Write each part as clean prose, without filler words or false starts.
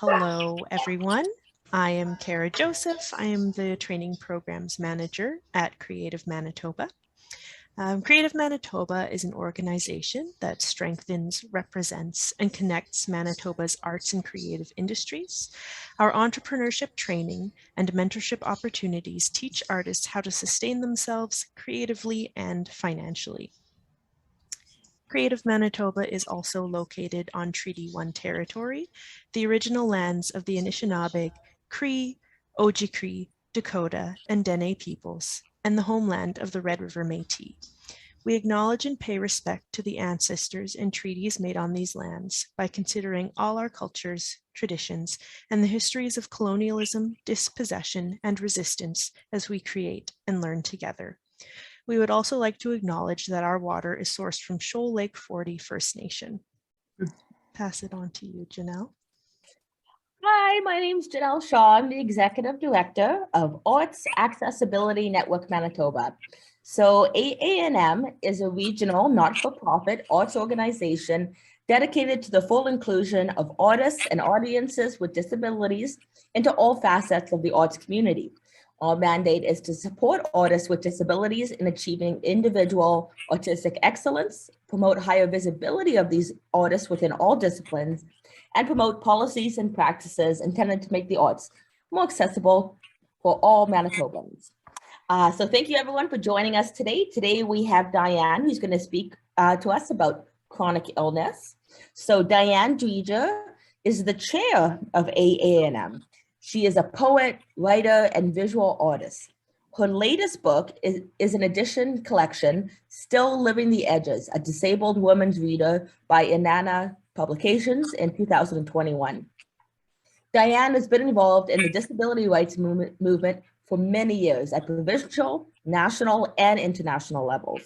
Hello, everyone. I am Kara Joseph. I am the Training Programs Manager at Creative Manitoba. Creative Manitoba is an organization that strengthens, represents, and connects Manitoba's arts and creative industries. Our entrepreneurship training and mentorship opportunities teach artists how to sustain themselves creatively and financially. Creative Manitoba is also located on Treaty 1 territory, the original lands of the Anishinaabe, Cree, Oji-Cree, Dakota, and Dene peoples, and the homeland of the Red River Métis. We acknowledge and pay respect to the ancestors and treaties made on these lands by considering all our cultures, traditions, and the histories of colonialism, dispossession, and resistance as we create and learn together. We would also like to acknowledge that our water is sourced from Shoal Lake 40 First Nation. Pass it on to you, Janelle. Hi, my name is Janelle Shaw. I'm the Executive Director of Arts Accessibility Network Manitoba. So AANM is a regional not-for-profit arts organization dedicated to the full inclusion of artists and audiences with disabilities into all facets of the arts community. Our mandate is to support artists with disabilities in achieving individual artistic excellence, promote higher visibility of these artists within all disciplines, and promote policies and practices intended to make the arts more accessible for all Manitobans. So thank you everyone for joining us today. Today we have Diane who's going to speak to us about chronic illness. So Diane Dreger is the chair of AANM. She is a poet, writer, and visual artist. Her latest book is an edition collection, Still Living the Edges, a Disabled Woman's Reader by Inanna Publications in 2021. Diane has been involved in the disability rights movement for many years at provincial, national, and international levels.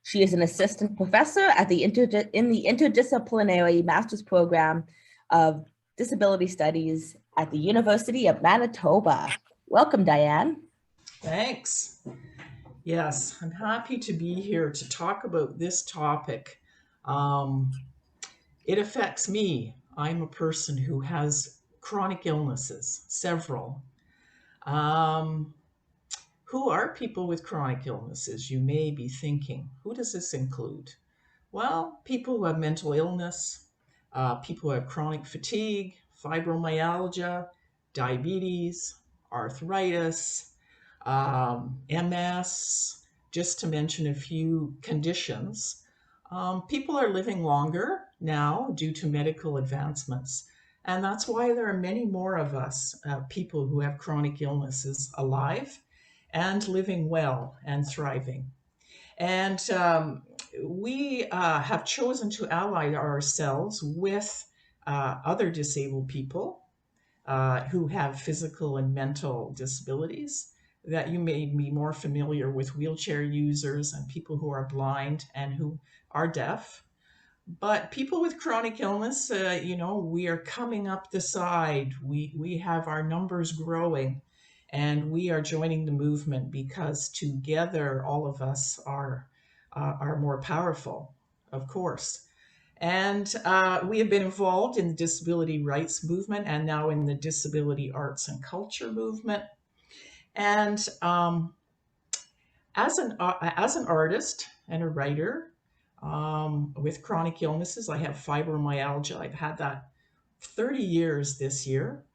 She is an assistant professor at in the interdisciplinary master's program of disability studies at the University of Manitoba. Welcome, Diane. Thanks. Yes, I'm happy to be here to talk about this topic. It affects me. I'm a person who has chronic illnesses, several. Who are people with chronic illnesses? You may be thinking, who does this include? Well, people who have mental illness, people who have chronic fatigue, fibromyalgia, diabetes, arthritis, MS, just to mention a few conditions. People are living longer now due to medical advancements. And that's why there are many more of us, people who have chronic illnesses, alive and living well and thriving. And we have chosen to ally ourselves with other disabled people who have physical and mental disabilities, that you may be more familiar with wheelchair users and people who are blind and who are deaf. But people with chronic illness, we are coming up the side. We have our numbers growing, and we are joining the movement because together all of us are more powerful, of course. And we have been involved in the disability rights movement and now in the disability arts and culture movement. And as an artist and a writer with chronic illnesses, I have fibromyalgia. I've had that 30 years this year.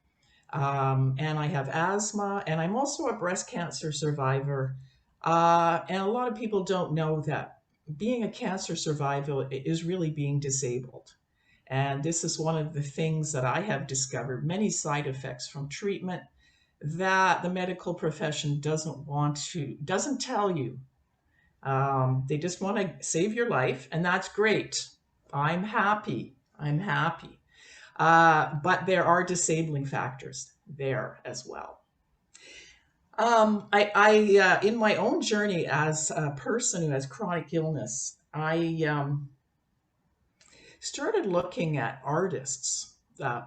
And I have asthma, and I'm also a breast cancer survivor. And a lot of people don't know that being a cancer survivor is really being disabled. And this is one of the things that I have discovered, many side effects from treatment that the medical profession doesn't tell you. They just want to save your life, and that's great. I'm happy. But there are disabling factors there as well. In my own journey as a person who has chronic illness, I started looking at artists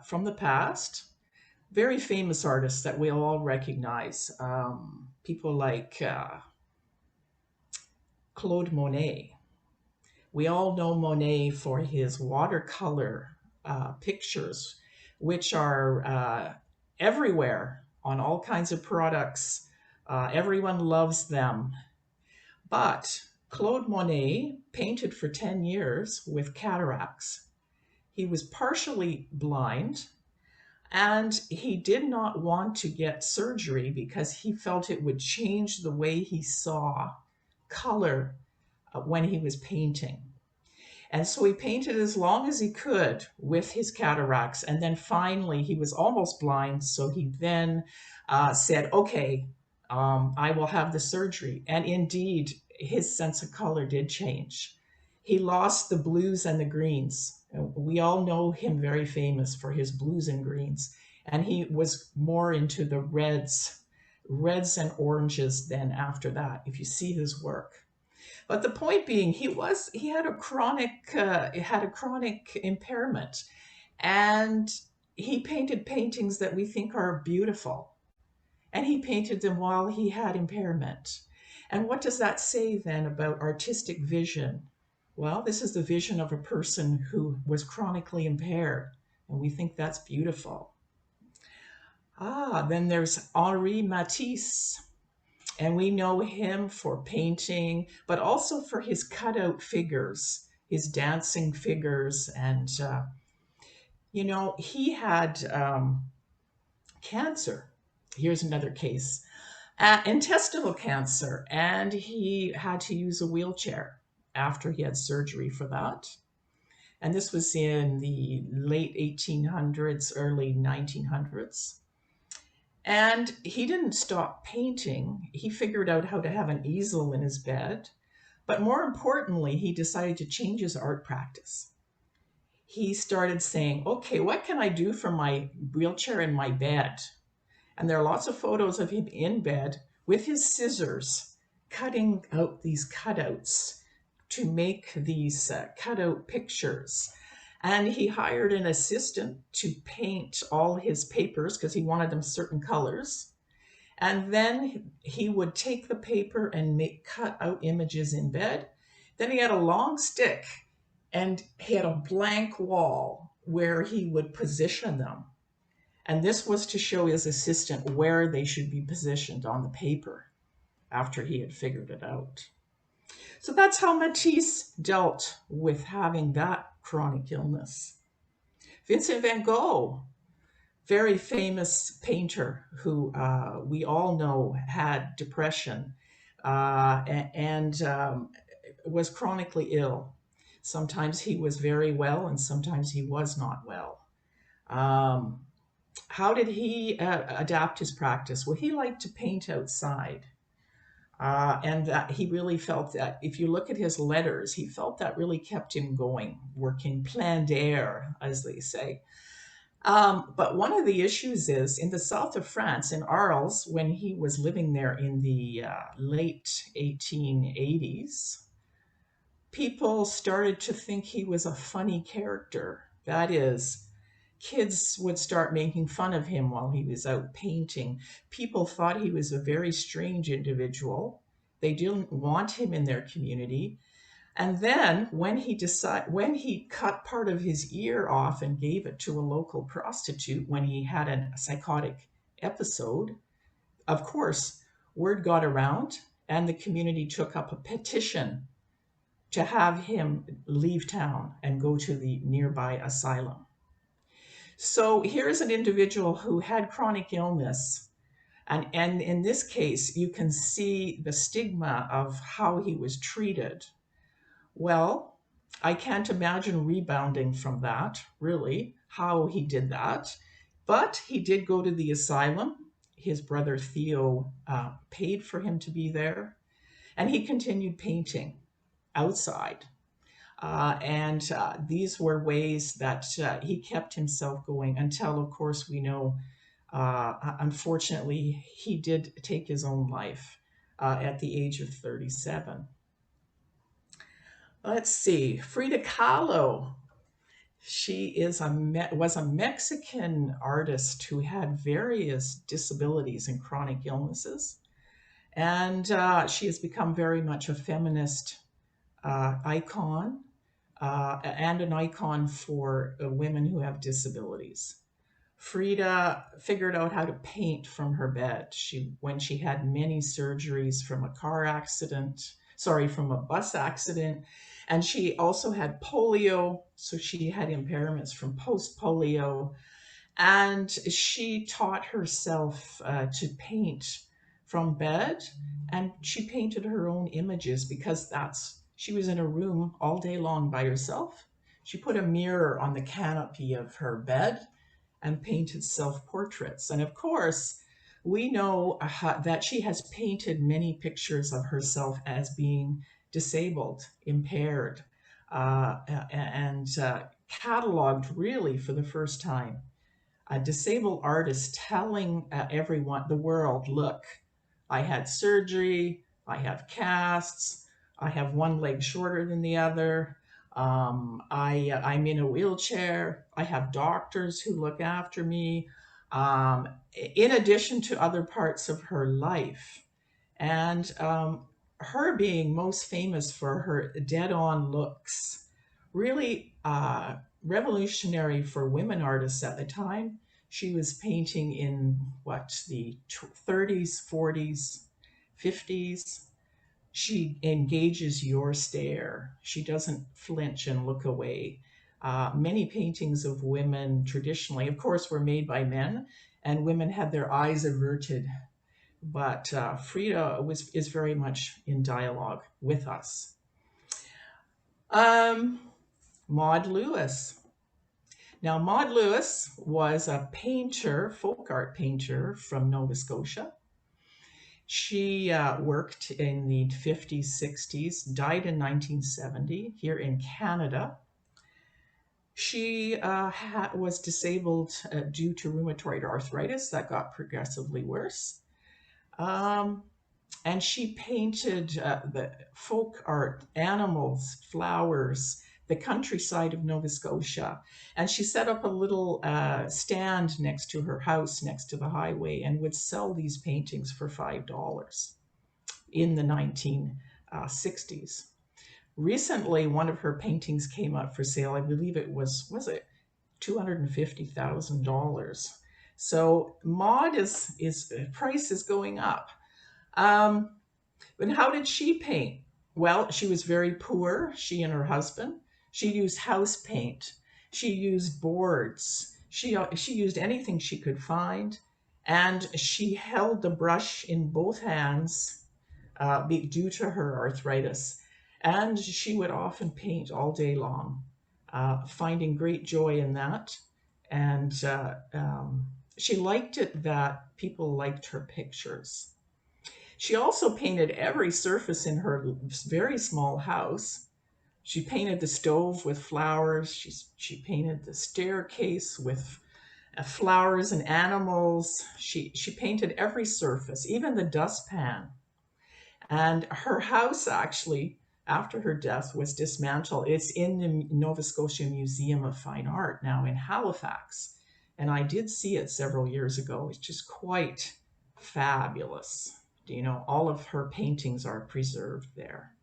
from the past, very famous artists that we all recognize, people like Claude Monet. We all know Monet for his watercolor pictures which are everywhere on all kinds of products. Everyone loves them. But Claude Monet painted for 10 years with cataracts. He was partially blind, and he did not want to get surgery because he felt it would change the way he saw color when he was painting. And so he painted as long as he could with his cataracts. And then finally, he was almost blind. So he then said, okay, I will have the surgery. And indeed, his sense of color did change. He lost the blues and the greens. We all know him very famous for his blues and greens. And he was more into the reds and oranges then after that, if you see his work. But the point being, he had a chronic impairment, and he painted paintings that we think are beautiful, and he painted them while he had impairment. And what does that say then about artistic vision? Well, this is the vision of a person who was chronically impaired, and we think that's beautiful. Then there's Henri Matisse. And we know him for painting, but also for his cutout figures, his dancing figures. And, he had cancer. Here's another case, intestinal cancer, and he had to use a wheelchair after he had surgery for that. And this was in the late 1800s, early 1900s. And he didn't stop painting. He figured out how to have an easel in his bed. But more importantly, he decided to change his art practice. He started saying, okay, what can I do for my wheelchair in my bed? And there are lots of photos of him in bed with his scissors, cutting out these cutouts to make these cutout pictures. And he hired an assistant to paint all his papers because he wanted them certain colors. And then he would take the paper and cut out images in bed. Then he had a long stick and he had a blank wall where he would position them. And this was to show his assistant where they should be positioned on the paper after he had figured it out. So that's how Matisse dealt with having that chronic illness. Vincent van Gogh, very famous painter who we all know had depression and was chronically ill. Sometimes he was very well and sometimes he was not well. How did he adapt his practice? Well, he liked to paint outside. And that he really felt that if you look at his letters, he felt that really kept him going, working plein d'air, as they say. But one of the issues is in the south of France, in Arles, when he was living there in the late 1880s, people started to think he was a funny character. That is, kids would start making fun of him while he was out painting. People thought he was a very strange individual. They didn't want him in their community. And then when he cut part of his ear off and gave it to a local prostitute when he had a psychotic episode, of course, word got around and the community took up a petition to have him leave town and go to the nearby asylum. So here's an individual who had chronic illness. And in this case, you can see the stigma of how he was treated. Well, I can't imagine rebounding from that, really, how he did that. But he did go to the asylum. His brother Theo paid for him to be there. And he continued painting outside. And these were ways that he kept himself going until, of course, we know, unfortunately, he did take his own life at the age of 37. Let's see, Frida Kahlo. She was a Mexican artist who had various disabilities and chronic illnesses. And she has become very much a feminist icon and an icon for women who have disabilities. Frida figured out how to paint from her bed. When she had many surgeries from from a bus accident, and she also had polio, so she had impairments from post-polio, and she taught herself to paint from bed, and she painted her own images because she was in a room all day long by herself. She put a mirror on the canopy of her bed and painted self-portraits. And of course, we know that she has painted many pictures of herself as being disabled, impaired, and cataloged really for the first time. A disabled artist telling everyone, the world, look, I had surgery, I have casts, I have one leg shorter than the other, I'm in a wheelchair, I have doctors who look after me, in addition to other parts of her life. And her being most famous for her dead-on looks, really revolutionary for women artists at the time. She was painting in the 30s, 40s, 50s. She engages your stare. She doesn't flinch and look away. Many paintings of women traditionally, of course, were made by men, and women had their eyes averted. But Frida is very much in dialogue with us. Maud Lewis. Now, Maud Lewis was a painter, folk art painter from Nova Scotia. She worked in the 50s, 60s, died in 1970 here in Canada. She was disabled due to rheumatoid arthritis that got progressively worse. And she painted the folk art, animals, flowers, the countryside of Nova Scotia. And she set up a little stand next to her house, next to the highway, and would sell these paintings for $5 in the 1960s. Recently, one of her paintings came up for sale. I believe it was it $250,000. So Maud price is going up. But how did she paint? Well, she was very poor, she and her husband. She used house paint. She used boards. She used anything she could find. And she held the brush in both hands due to her arthritis. And she would often paint all day long, finding great joy in that. And she liked it that people liked her pictures. She also painted every surface in her very small house. She painted the stove with flowers. She painted the staircase with flowers and animals. She painted every surface, even the dustpan. And her house actually, after her death, was dismantled. It's in the Nova Scotia Museum of Fine Art now in Halifax. And I did see it several years ago. It's just quite fabulous. You know, all of her paintings are preserved there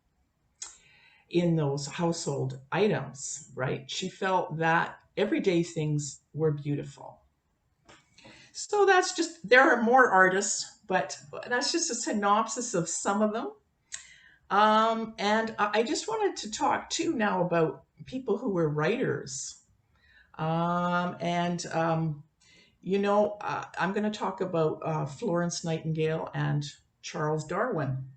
in those household items, right? She felt that everyday things were beautiful. So there are more artists, but that's just a synopsis of some of them. And I just wanted to talk too now about people who were writers. You know, I'm going to talk about Florence Nightingale and Charles Darwin.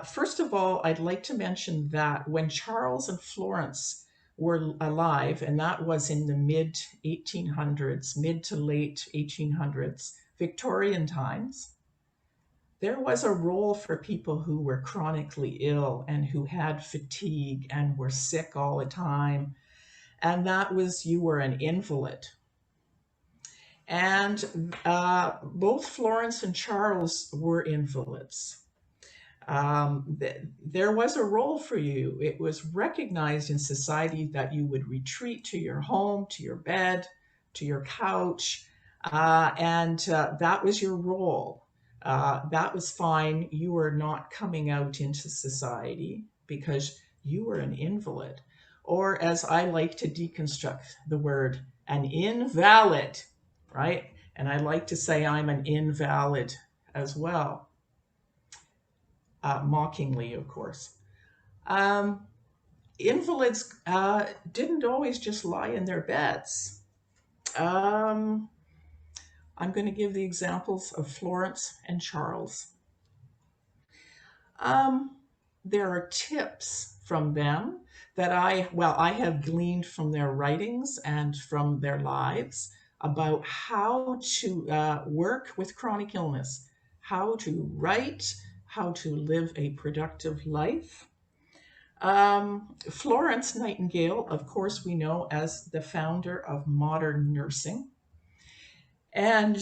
First of all, I'd like to mention that when Charles and Florence were alive, and that was in the mid to late 1800s, Victorian times, there was a role for people who were chronically ill and who had fatigue and were sick all the time. And that was, you were an invalid. And both Florence and Charles were invalids. There was a role for you. It was recognized in society that you would retreat to your home, to your bed, to your couch, and that was your role. That was fine. You were not coming out into society because you were an invalid. Or as I like to deconstruct the word, an invalid, right? And I like to say I'm an invalid as well, mockingly, of course. Um, Invalids didn't always just lie in their beds. Um, I'm going to give the examples of Florence and Charles. Um, there are tips from them that I have gleaned from their writings and from their lives about how to work with chronic illness, how to write, how to live a productive life. Florence Nightingale, of course, we know as the founder of modern nursing. And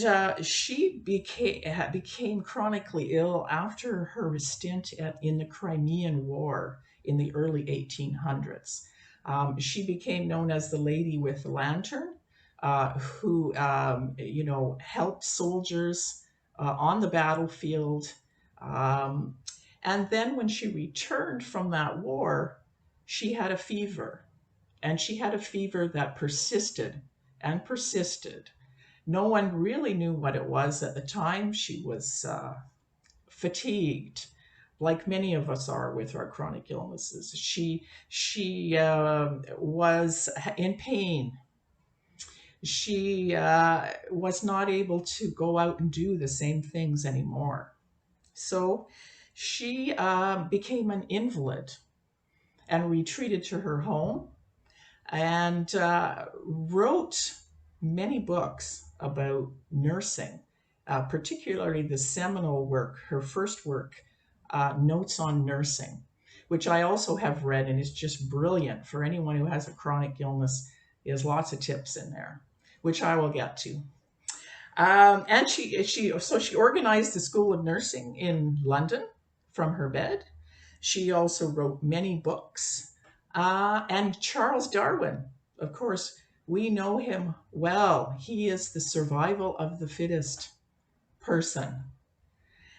she became chronically ill after her stint in the Crimean War in the early 1800s. She became known as the Lady with the Lantern, who helped soldiers on the battlefield. Um, and then when she returned from that war, she had a fever, and she had a fever that persisted and persisted. No one really knew what it was at the time. She was fatigued, like many of us are with our chronic illnesses. She was in pain. She was not able to go out and do the same things anymore. So she became an invalid and retreated to her home and wrote many books about nursing, particularly the seminal work, her first work, Notes on Nursing, which I also have read and is just brilliant for anyone who has a chronic illness. There's lots of tips in there, which I will get to. And she organized the School of Nursing in London from her bed. She also wrote many books. And Charles Darwin, of course, we know him well. He is the survival of the fittest person.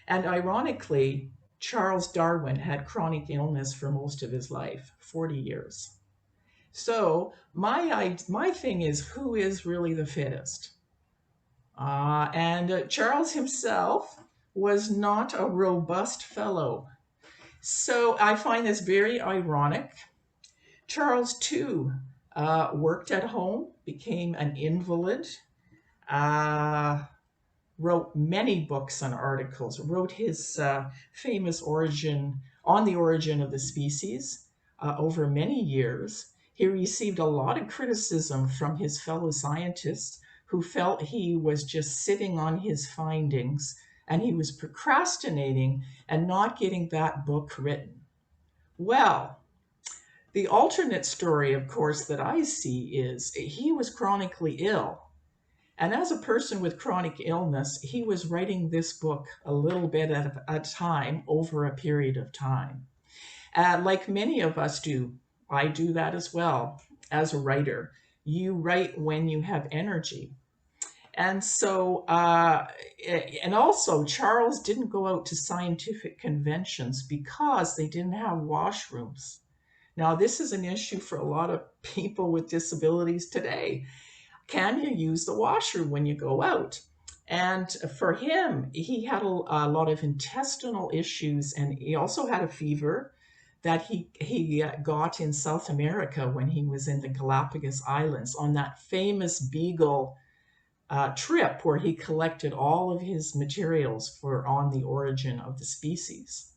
And ironically, Charles Darwin had chronic illness for most of his life, 40 years. So my thing is, who is really the fittest? And Charles himself was not a robust fellow. So I find this very ironic. Charles, too, worked at home, became an invalid, wrote many books and articles, wrote his famous on the origin of the species over many years. He received a lot of criticism from his fellow scientists who felt he was just sitting on his findings and he was procrastinating and not getting that book written. Well, the alternate story, of course, that I see is he was chronically ill. And as a person with chronic illness, he was writing this book a little bit at a time over a period of time. Like many of us do, I do that as well as a writer. You write when you have energy. And so, and also, Charles didn't go out to scientific conventions because they didn't have washrooms. Now, this is an issue for a lot of people with disabilities today. Can you use the washroom when you go out? And for him, he had a lot of intestinal issues, and he also had a fever that he got in South America when he was in the Galapagos Islands on that famous Beagle trip where he collected all of his materials for On the Origin of the Species.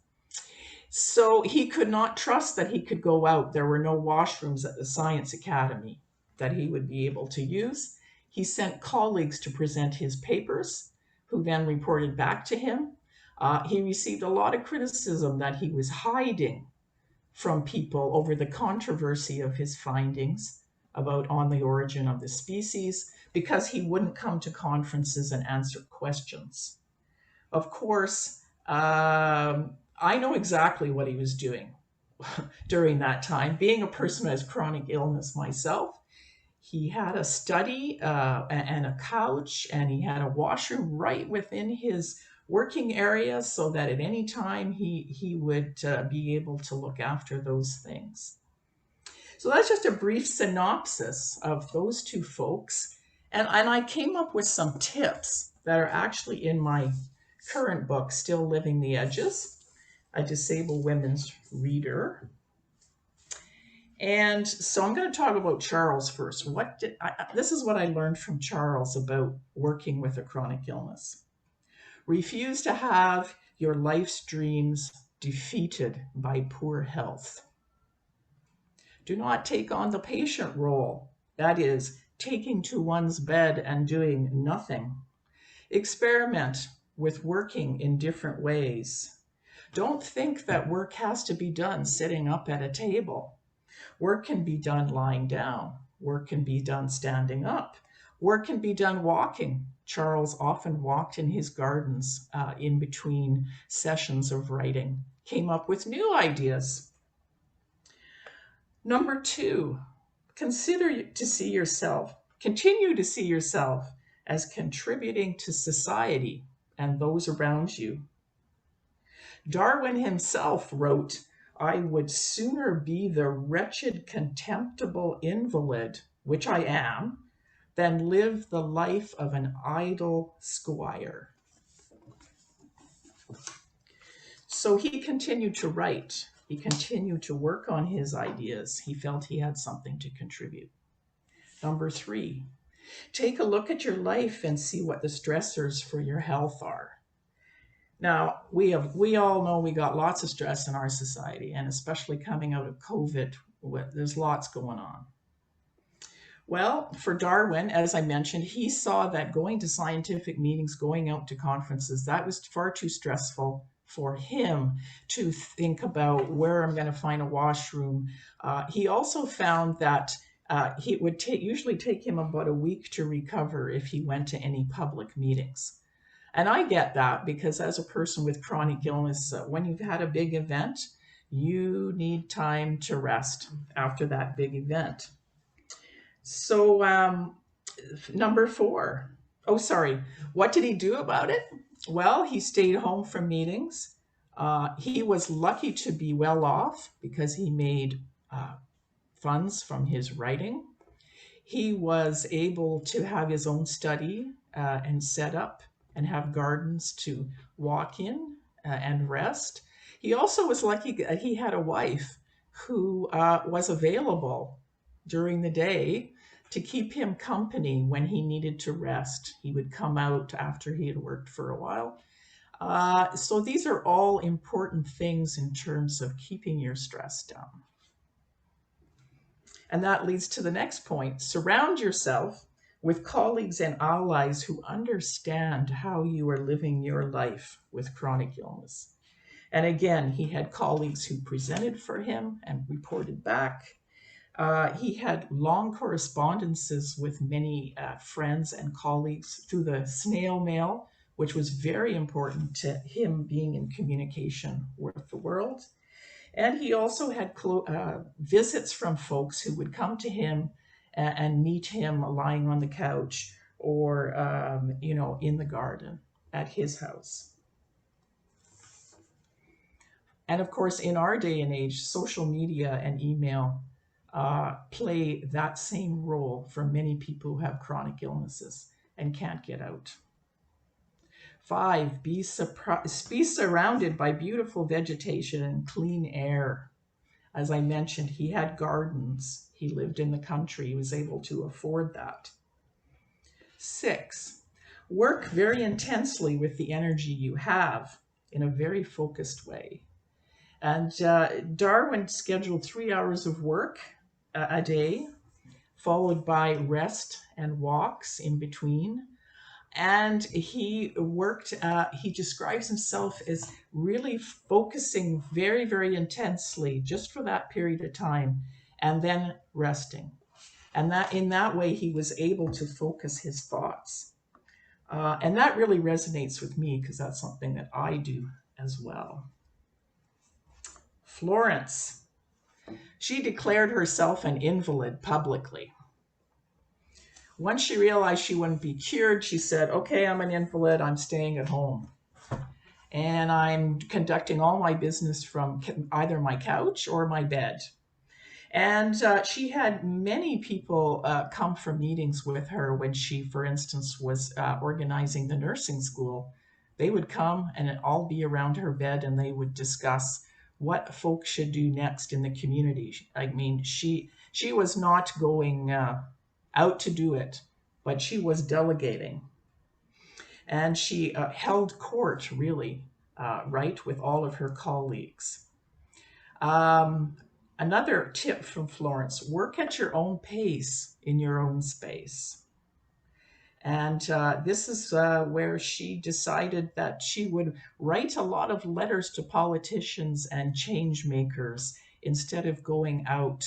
So he could not trust that he could go out. There were no washrooms at the Science Academy that he would be able to use. He sent colleagues to present his papers, who then reported back to him. He received a lot of criticism that he was hiding from people over the controversy of his findings about On the Origin of the Species, because he wouldn't come to conferences and answer questions. Of course, I know exactly what he was doing during that time. Being a person who has chronic illness myself, he had a study and a couch, and he had a washroom right within his working area so that at any time he would be able to look after those things. So that's just a brief synopsis of those two folks. And I came up with some tips that are actually in my current book, Still Living the Edges, a disabled women's reader. And so I'm going to talk about Charles first. This is what I learned from Charles about working with a chronic illness. Refuse to have your life's dreams defeated by poor health. Do not take on the patient role, that is, taking to one's bed and doing nothing. Experiment with working in different ways. Don't think that work has to be done sitting up at a table. Work can be done lying down. Work can be done standing up. Work can be done walking. Charles often walked in his gardens in between sessions of writing, came up with new ideas. Number 2, continue to see yourself as contributing to society and those around you. Darwin himself wrote, "I would sooner be the wretched, contemptible invalid, which I am, than live the life of an idle squire." So he continued to write. He continued to work on his ideas. He felt he had something to contribute. Number 3, take a look at your life and see what the stressors for your health are. Now, we all know we got lots of stress in our society, and especially coming out of COVID, there's lots going on. Well, for Darwin, as I mentioned, he saw that going to scientific meetings, going out to conferences, that was far too stressful for him to think about where I'm going to find a washroom. He also found that it would usually take him about a week to recover if he went to any public meetings. And I get that, because as a person with chronic illness, when you've had a big event, you need time to rest after that big event. So number 4, what did he do about it? Well, he stayed home from meetings. He was lucky to be well off because he made funds from his writing. He was able to have his own study and set up and have gardens to walk in and rest. He also was lucky that he had a wife who was available during the day to keep him company when he needed to rest. He would come out after he had worked for a while. So these are all important things in terms of keeping your stress down. And that leads to the next point. Surround yourself with colleagues and allies who understand how you are living your life with chronic illness. And again, he had colleagues who presented for him and reported back. He had long correspondences with many friends and colleagues through the snail mail, which was very important to him being in communication with the world. And he also had visits from folks who would come to him and meet him lying on the couch or, in the garden at his house. And of course, in our day and age, social media and email play that same role for many people who have chronic illnesses and can't get out. 5, be surrounded by beautiful vegetation and clean air. As I mentioned, he had gardens. He lived in the country. He was able to afford that. 6, work very intensely with the energy you have in a very focused way. And Darwin scheduled 3 hours of work a day, followed by rest and walks in between. And he describes himself as really focusing very, very intensely just for that period of time and then resting. And that in that way, he was able to focus his thoughts. And that really resonates with me because that's something that I do as well. Florence. She declared herself an invalid publicly. Once she realized she wouldn't be cured, she said, "Okay, I'm an invalid, I'm staying at home. And I'm conducting all my business from either my couch or my bed." And she had many people come for meetings with her when she, for instance, was organizing the nursing school. They would come and all be around her bed and they would discuss what folks should do next in the community. I mean, she was not going out to do it, but she was delegating. And she held court, really, right, with all of her colleagues. Um, Another tip from Florence: work at your own pace in your own space. And this is where she decided that she would write a lot of letters to politicians and change makers instead of going out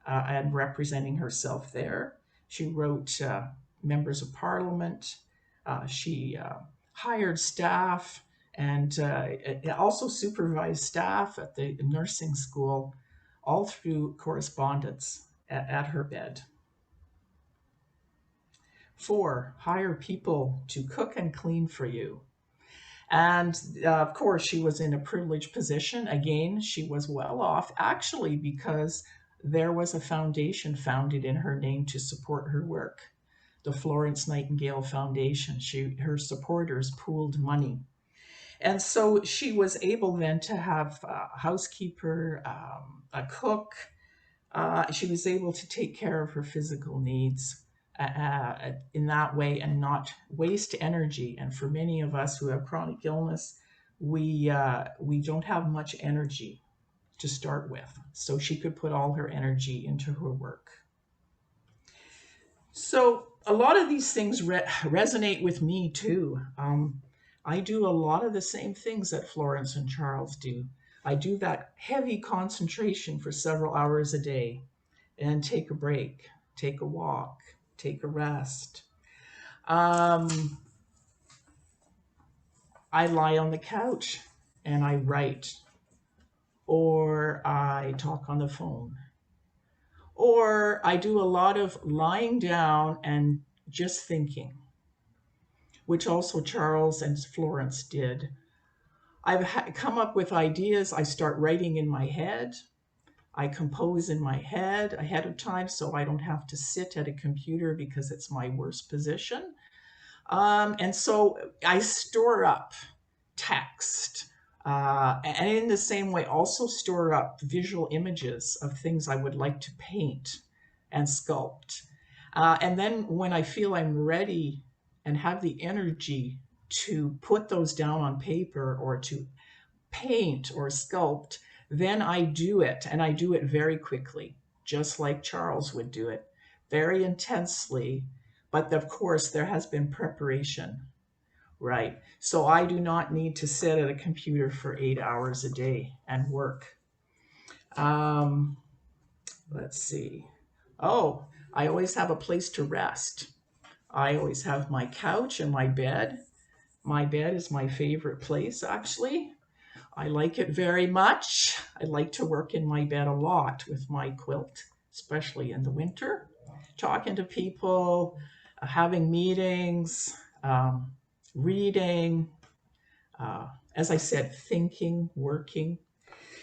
and representing herself there. She wrote members of parliament. She hired staff and also supervised staff at the nursing school, all through correspondence at her bed. 4, hire people to cook and clean for you. And of course, she was in a privileged position. Again, she was well off, actually, because there was a foundation founded in her name to support her work, the Florence Nightingale Foundation. Her supporters pooled money. And so she was able then to have a housekeeper, a cook. She was able to take care of her physical needs in that way and not waste energy. And for many of us who have chronic illness, we don't have much energy to start with. So she could put all her energy into her work. So a lot of these things resonate with me too. I do a lot of the same things that Florence and Charles do. I do that heavy concentration for several hours a day and take a break, take a walk, take a rest. I lie on the couch and I write, or I talk on the phone, or I do a lot of lying down and just thinking, which also Charles and Florence did. I've come up with ideas. I start writing in my head. I compose in my head ahead of time so I don't have to sit at a computer because it's my worst position. And so I store up text. And in the same way, also store up visual images of things I would like to paint and sculpt. And then when I feel I'm ready and have the energy to put those down on paper or to paint or sculpt, then I do it, and I do it very quickly, just like Charles would do it, very intensely. But of course, there has been preparation, right? So I do not need to sit at a computer for 8 hours a day and work. Let's see. Oh, I always have a place to rest. I always have my couch and my bed. My bed is my favorite place, actually. I like it very much. I like to work in my bed a lot with my quilt, especially in the winter, talking to people, having meetings, reading, as I said, thinking, working.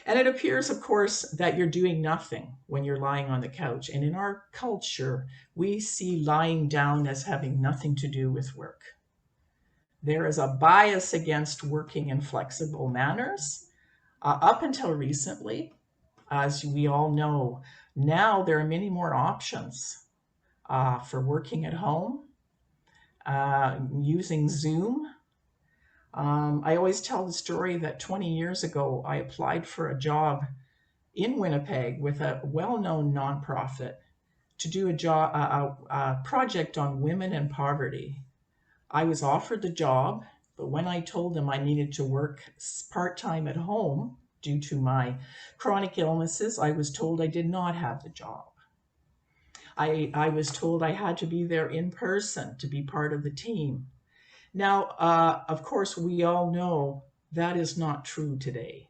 And it appears, of course, that you're doing nothing when you're lying on the couch. And in our culture, we see lying down as having nothing to do with work. There is a bias against working in flexible manners. Up until recently, as we all know, now there are many more options for working at home, using Zoom. I always tell the story that 20 years ago, I applied for a job in Winnipeg with a well-known nonprofit to do a project on women and poverty. I was offered the job, but when I told them I needed to work part-time at home due to my chronic illnesses, I was told I did not have the job. I was told I had to be there in person to be part of the team. Now, of course, we all know that is not true today.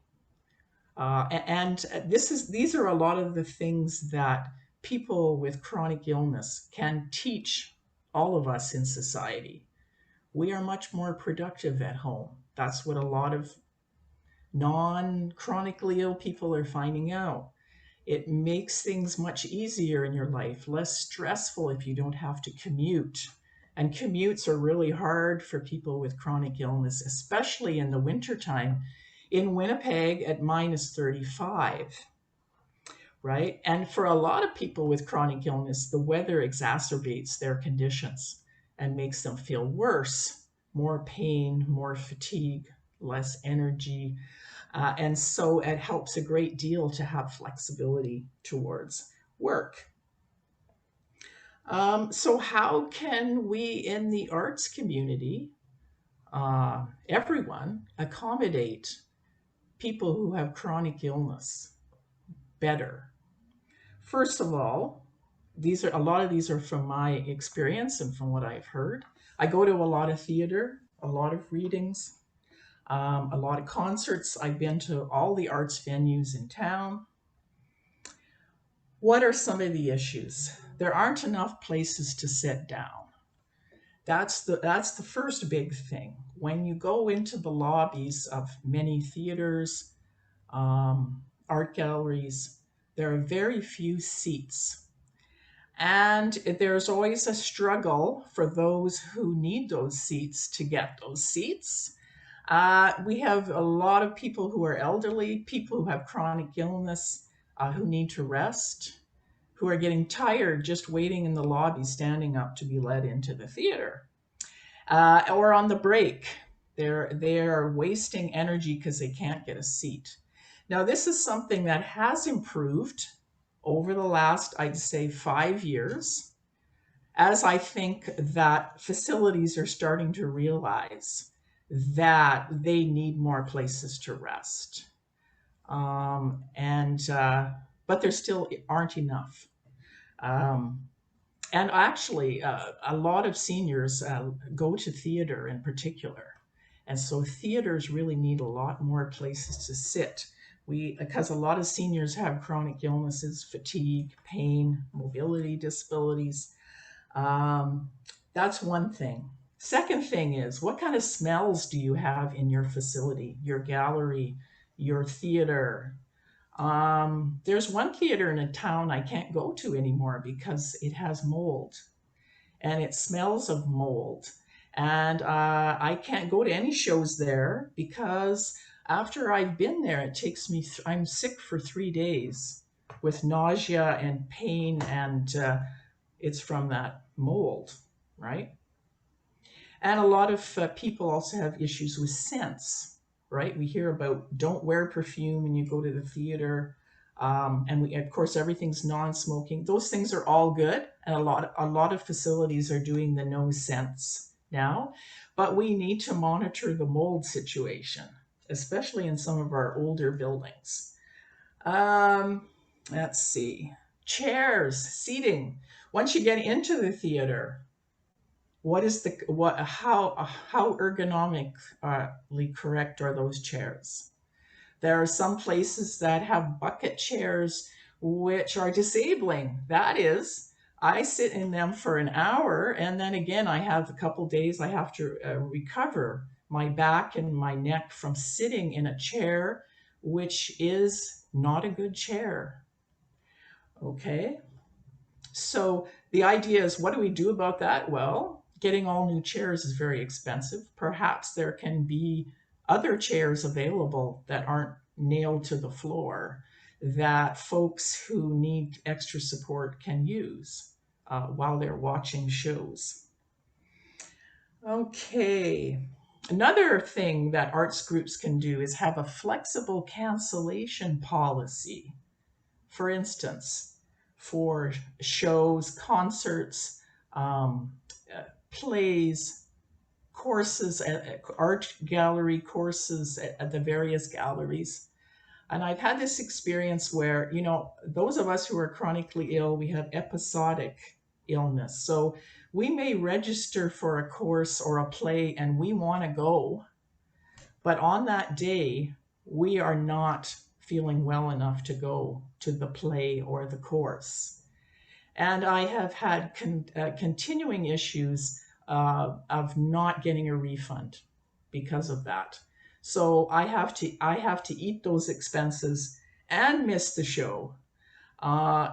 And these are a lot of the things that people with chronic illness can teach all of us in society. We are much more productive at home. That's what a lot of non-chronically ill people are finding out. It makes things much easier in your life, less stressful if you don't have to commute. And commutes are really hard for people with chronic illness, especially in the wintertime in Winnipeg at minus 35, right? And for a lot of people with chronic illness, the weather exacerbates their conditions and makes them feel worse, more pain, more fatigue, less energy. And so it helps a great deal to have flexibility towards work. So how can we in the arts community, everyone, accommodate people who have chronic illness better? First of all, a lot of these are from my experience and from what I've heard. I go to a lot of theater, a lot of readings, a lot of concerts. I've been to all the arts venues in town. What are some of the issues? There aren't enough places to sit down. That's the first big thing. When you go into the lobbies of many theaters, art galleries, there are very few seats. And there's always a struggle for those who need those seats to get those seats. We have a lot of people who are elderly, people who have chronic illness, who need to rest, who are getting tired just waiting in the lobby, standing up to be let into the theater. Or on the break, they're wasting energy because they can't get a seat. Now, this is something that has improved over the last, I'd say, 5 years, as I think that facilities are starting to realize that they need more places to rest. But there still aren't enough. And actually, a lot of seniors go to theater in particular. And so theaters really need a lot more places to sit. Because a lot of seniors have chronic illnesses, fatigue, pain, mobility disabilities. That's one thing. Second thing is, what kind of smells do you have in your facility, your gallery, your theater? There's one theater in a town I can't go to anymore because it has mold and it smells of mold. And I can't go to any shows there because after I've been there, it takes me, I'm sick for 3 days with nausea and pain, and it's from that mold, right? And a lot of people also have issues with scents, right? We hear about don't wear perfume when you go to the theater. Of course, everything's non-smoking. Those things are all good. And a lot of facilities are doing the no scents now, but we need to monitor the mold situation, especially in some of our older buildings. Let's see. Chairs, seating. Once you get into the theater, how ergonomically correct are those chairs? There are some places that have bucket chairs which are disabling. That is, I sit in them for an hour, and then again I have a couple days I have to recover my back and my neck from sitting in a chair which is not a good chair. Okay, so the idea is, what do we do about that? Well, getting all new chairs is very expensive. Perhaps there can be other chairs available that aren't nailed to the floor that folks who need extra support can use while they're watching shows. Okay, another thing that arts groups can do is have a flexible cancellation policy. For instance, for shows, concerts, plays, courses, art gallery courses at the various galleries. And I've had this experience where, those of us who are chronically ill, we have episodic illness. So we may register for a course or a play and we want to go, but on that day, we are not feeling well enough to go to the play or the course. And I have had continuing issues of not getting a refund because of that. So I have to eat those expenses and miss the show.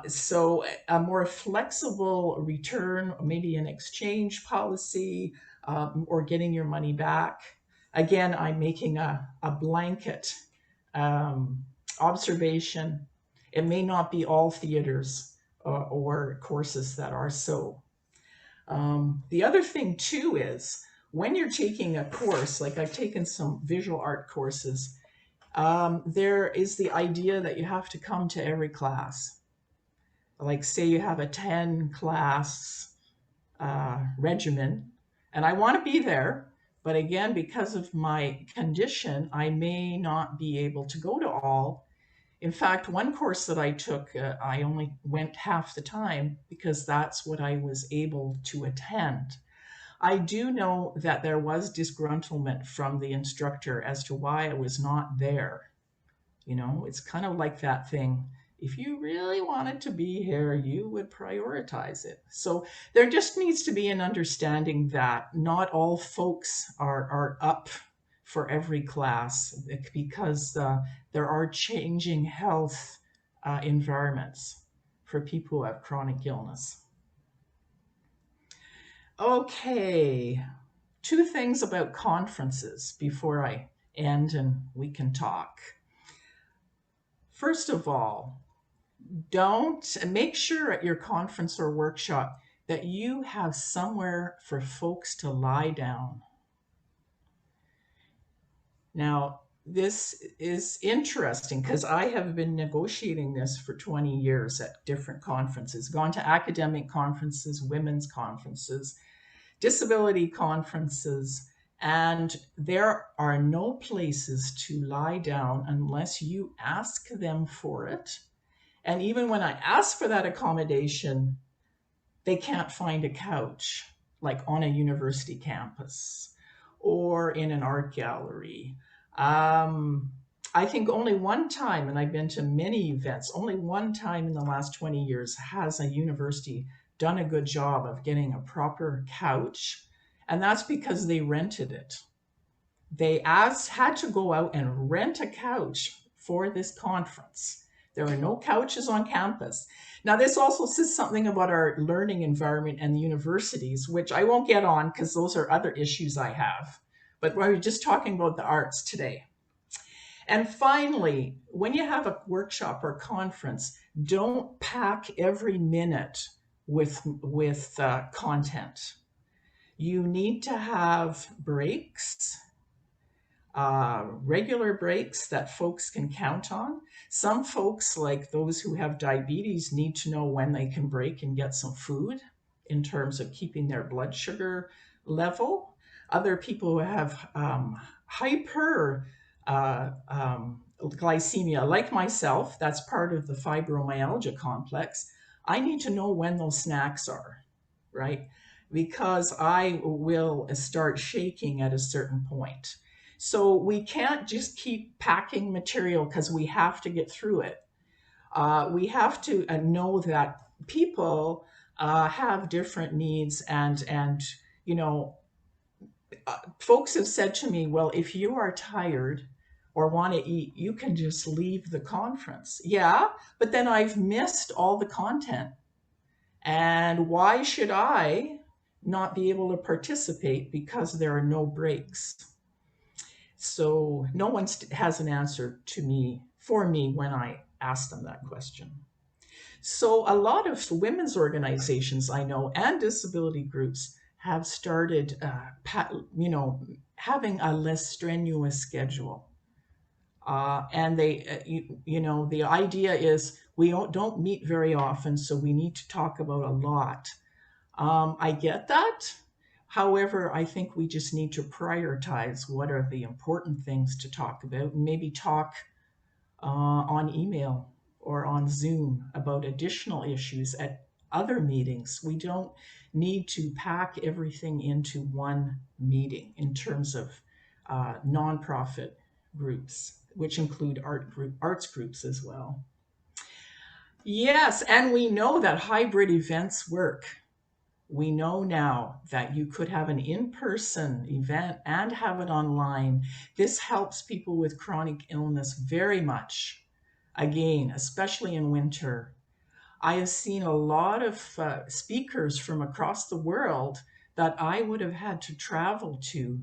So a more flexible return, maybe an exchange policy, or getting your money back. Again, I'm making a blanket observation. It may not be all theaters or courses that are so. The other thing too is when you're taking a course, like I've taken some visual art courses, there is the idea that you have to come to every class. Like say you have a 10 class regimen, and I want to be there, but again, because of my condition, I may not be able to go to all. In fact, one course that I took, I only went half the time because that's what I was able to attend. I do know that there was disgruntlement from the instructor as to why I was not there. You know, it's kind of like that thing. If you really wanted to be here, you would prioritize it. So there just needs to be an understanding that not all folks are up for every class because there are changing health environments for people who have chronic illness. Okay, two things about conferences before I end and we can talk. First of all, don't make sure at your conference or workshop that you have somewhere for folks to lie down. Now, this is interesting because I have been negotiating this for 20 years at different conferences, gone to academic conferences, women's conferences, disability conferences, and there are no places to lie down unless you ask them for it. And even when I ask for that accommodation, they can't find a couch, like on a university campus or in an art gallery. I think only one time, and I've been to many events, only one time in the last 20 years has a university done a good job of getting a proper couch. And that's because they rented it. They had to go out and rent a couch for this conference. There are no couches on campus. Now, this also says something about our learning environment and the universities, which I won't get on because those are other issues I have. But we're just talking about the arts today. And finally, when you have a workshop or conference, don't pack every minute with content. You need to have breaks, regular breaks that folks can count on. Some folks, like those who have diabetes, need to know when they can break and get some food in terms of keeping their blood sugar level. Other people who have hyperglycemia, like myself, that's part of the fibromyalgia complex. I need to know when those snacks are, right? Because I will start shaking at a certain point. So we can't just keep packing material because we have to get through it. We have to know that people have different needs, and you know, folks have said to me, well, if you are tired or want to eat, you can just leave the conference. Yeah, but then I've missed all the content. And why should I not be able to participate because there are no breaks? So no one has an answer for me when I ask them that question. So a lot of women's organizations I know and disability groups have started, having a less strenuous schedule. And they, the idea is we don't meet very often, so we need to talk about a lot. I get that. However, I think we just need to prioritize what are the important things to talk about, and maybe talk on email or on Zoom about additional issues at other meetings. We don't need to pack everything into one meeting in terms of nonprofit groups, which include arts groups as well. Yes, and we know that hybrid events work. We know now that you could have an in-person event and have it online. This helps people with chronic illness very much. Again, especially in winter. I have seen a lot of speakers from across the world that I would have had to travel to.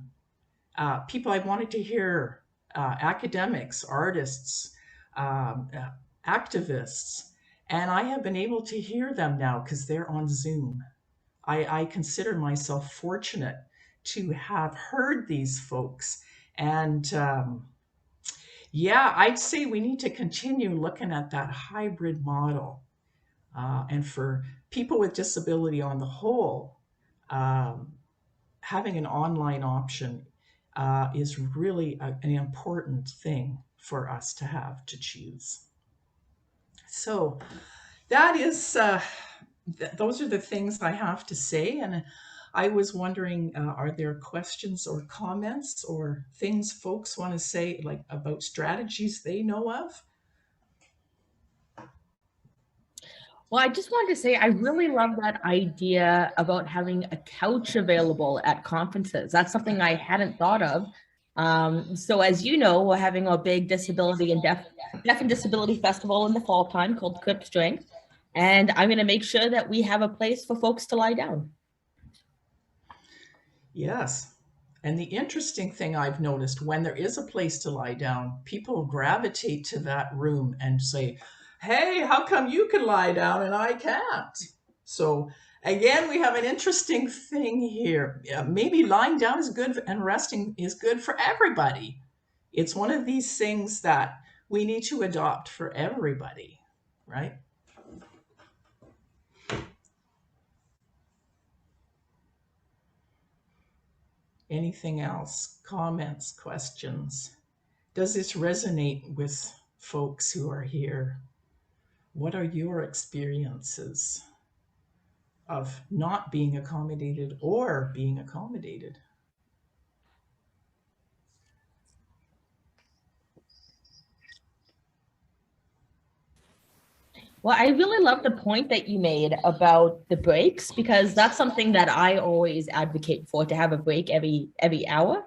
People I wanted to hear, academics, artists, activists, and I have been able to hear them now because they're on Zoom. I consider myself fortunate to have heard these folks. And yeah, I'd say we need to continue looking at that hybrid model. And for people with disability on the whole, um, having an online option is really an important thing for us to have to choose. So that is, those are the things I have to say. And I was wondering, are there questions or comments or things folks want to say, like about strategies they know of? Well, I just wanted to say, I really love that idea about having a couch available at conferences. That's something I hadn't thought of. So as you know, we're having a big disability and deaf and disability festival in the fall time called Equip Strength. And I'm going to make sure that we have a place for folks to lie down. Yes. And the interesting thing I've noticed, when there is a place to lie down, people gravitate to that room and say, hey, how come you can lie down and I can't? So again, we have an interesting thing here. Maybe lying down is good and resting is good for everybody. It's one of these things that we need to adopt for everybody, right? Anything else? Comments, questions? Does this resonate with folks who are here? What are your experiences of not being accommodated or being accommodated? Well, I really love the point that you made about the breaks, because that's something that I always advocate for, to have a break every hour.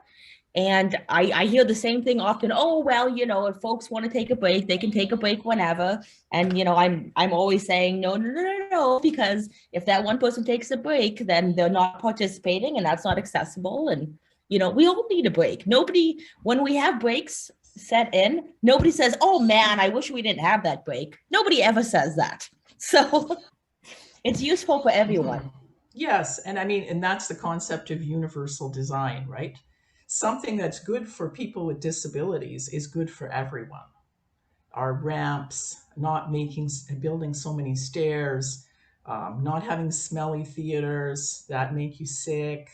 And I hear the same thing often. Oh, well, you know, if folks want to take a break, they can take a break whenever. And, you know, I'm always saying, no, because if that one person takes a break, then they're not participating and that's not accessible. And, you know, we all need a break. Nobody, when we have breaks set in, nobody says, oh man, I wish we didn't have that break. Nobody ever says that. So it's useful for everyone. Yes, and I mean, and that's the concept of universal design, right? Something that's good for people with disabilities is good for everyone. Our ramps, not building so many stairs, not having smelly theaters that make you sick,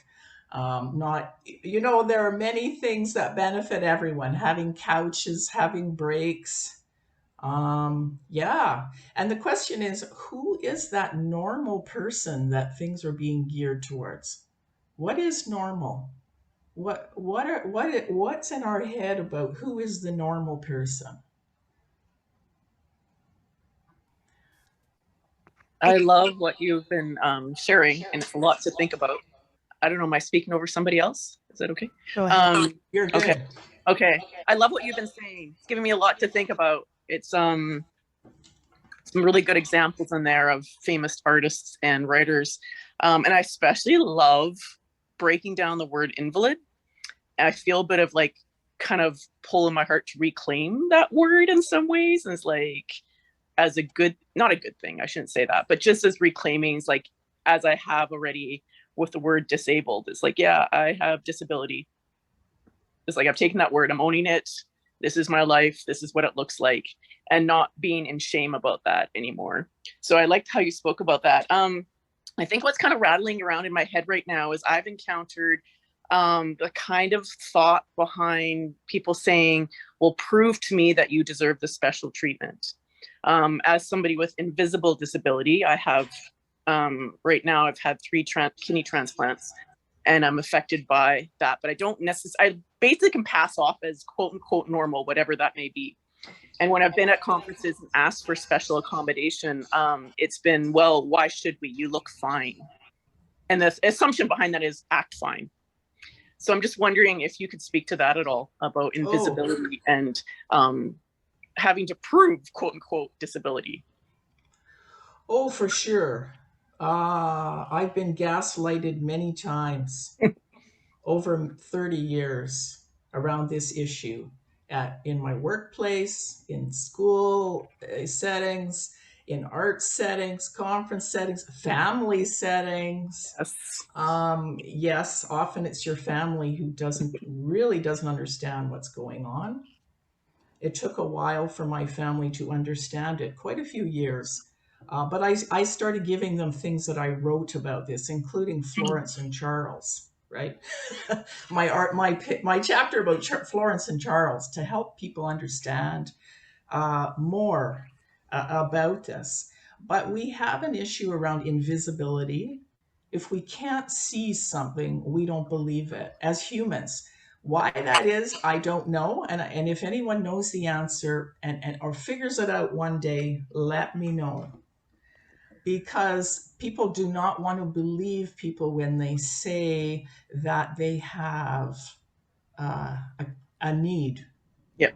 not, you know, there are many things that benefit everyone. Having couches, having breaks. Yeah. And the question is, who is that normal person that things are being geared towards? What is normal? What's in our head about who is the normal person? I love what you've been sharing, and it's a lot to think about. I don't know, am I speaking over somebody else? Is that okay? Go ahead. You're good. Okay. I love what you've been saying. It's giving me a lot to think about. It's some really good examples in there of famous artists and writers. And I especially love breaking down the word invalid. And I feel a bit of like kind of pull in my heart to reclaim that word in some ways. And it's like, as a good, not a good thing, I shouldn't say that, but just as reclaiming, it's like, as I have already with the word disabled, it's like, yeah, I have disability. It's like, I've taken that word, I'm owning it. This is my life. This is what it looks like, and not being in shame about that anymore. So I liked how you spoke about that. I think what's kind of rattling around in my head right now is I've encountered the kind of thought behind people saying, well, prove to me that you deserve the special treatment. As somebody with invisible disability, I have, right now, I've had 3 kidney transplants, and I'm affected by that, but I don't necessarily, I basically can pass off as quote unquote normal, whatever that may be. And when I've been at conferences and asked for special accommodation, it's been, well, why should we? You look fine. And the assumption behind that is act fine. So I'm just wondering if you could speak to that at all, about invisibility and having to prove quote unquote disability. Oh, for sure. I've been gaslighted many times over 30 years around this issue in my workplace, in school settings, in art settings, conference settings, family settings. Yes. Yes, often it's your family who doesn't understand what's going on. It took a while for my family to understand it, quite a few years. But I started giving them things that I wrote about this, including Florence and Charles, right? My chapter about Florence and Charles to help people understand more about this. But we have an issue around invisibility. If we can't see something, we don't believe it as humans. Why that is, I don't know. And if anyone knows the answer and or figures it out one day, let me know. Because people do not want to believe people when they say that they have a need, Yep.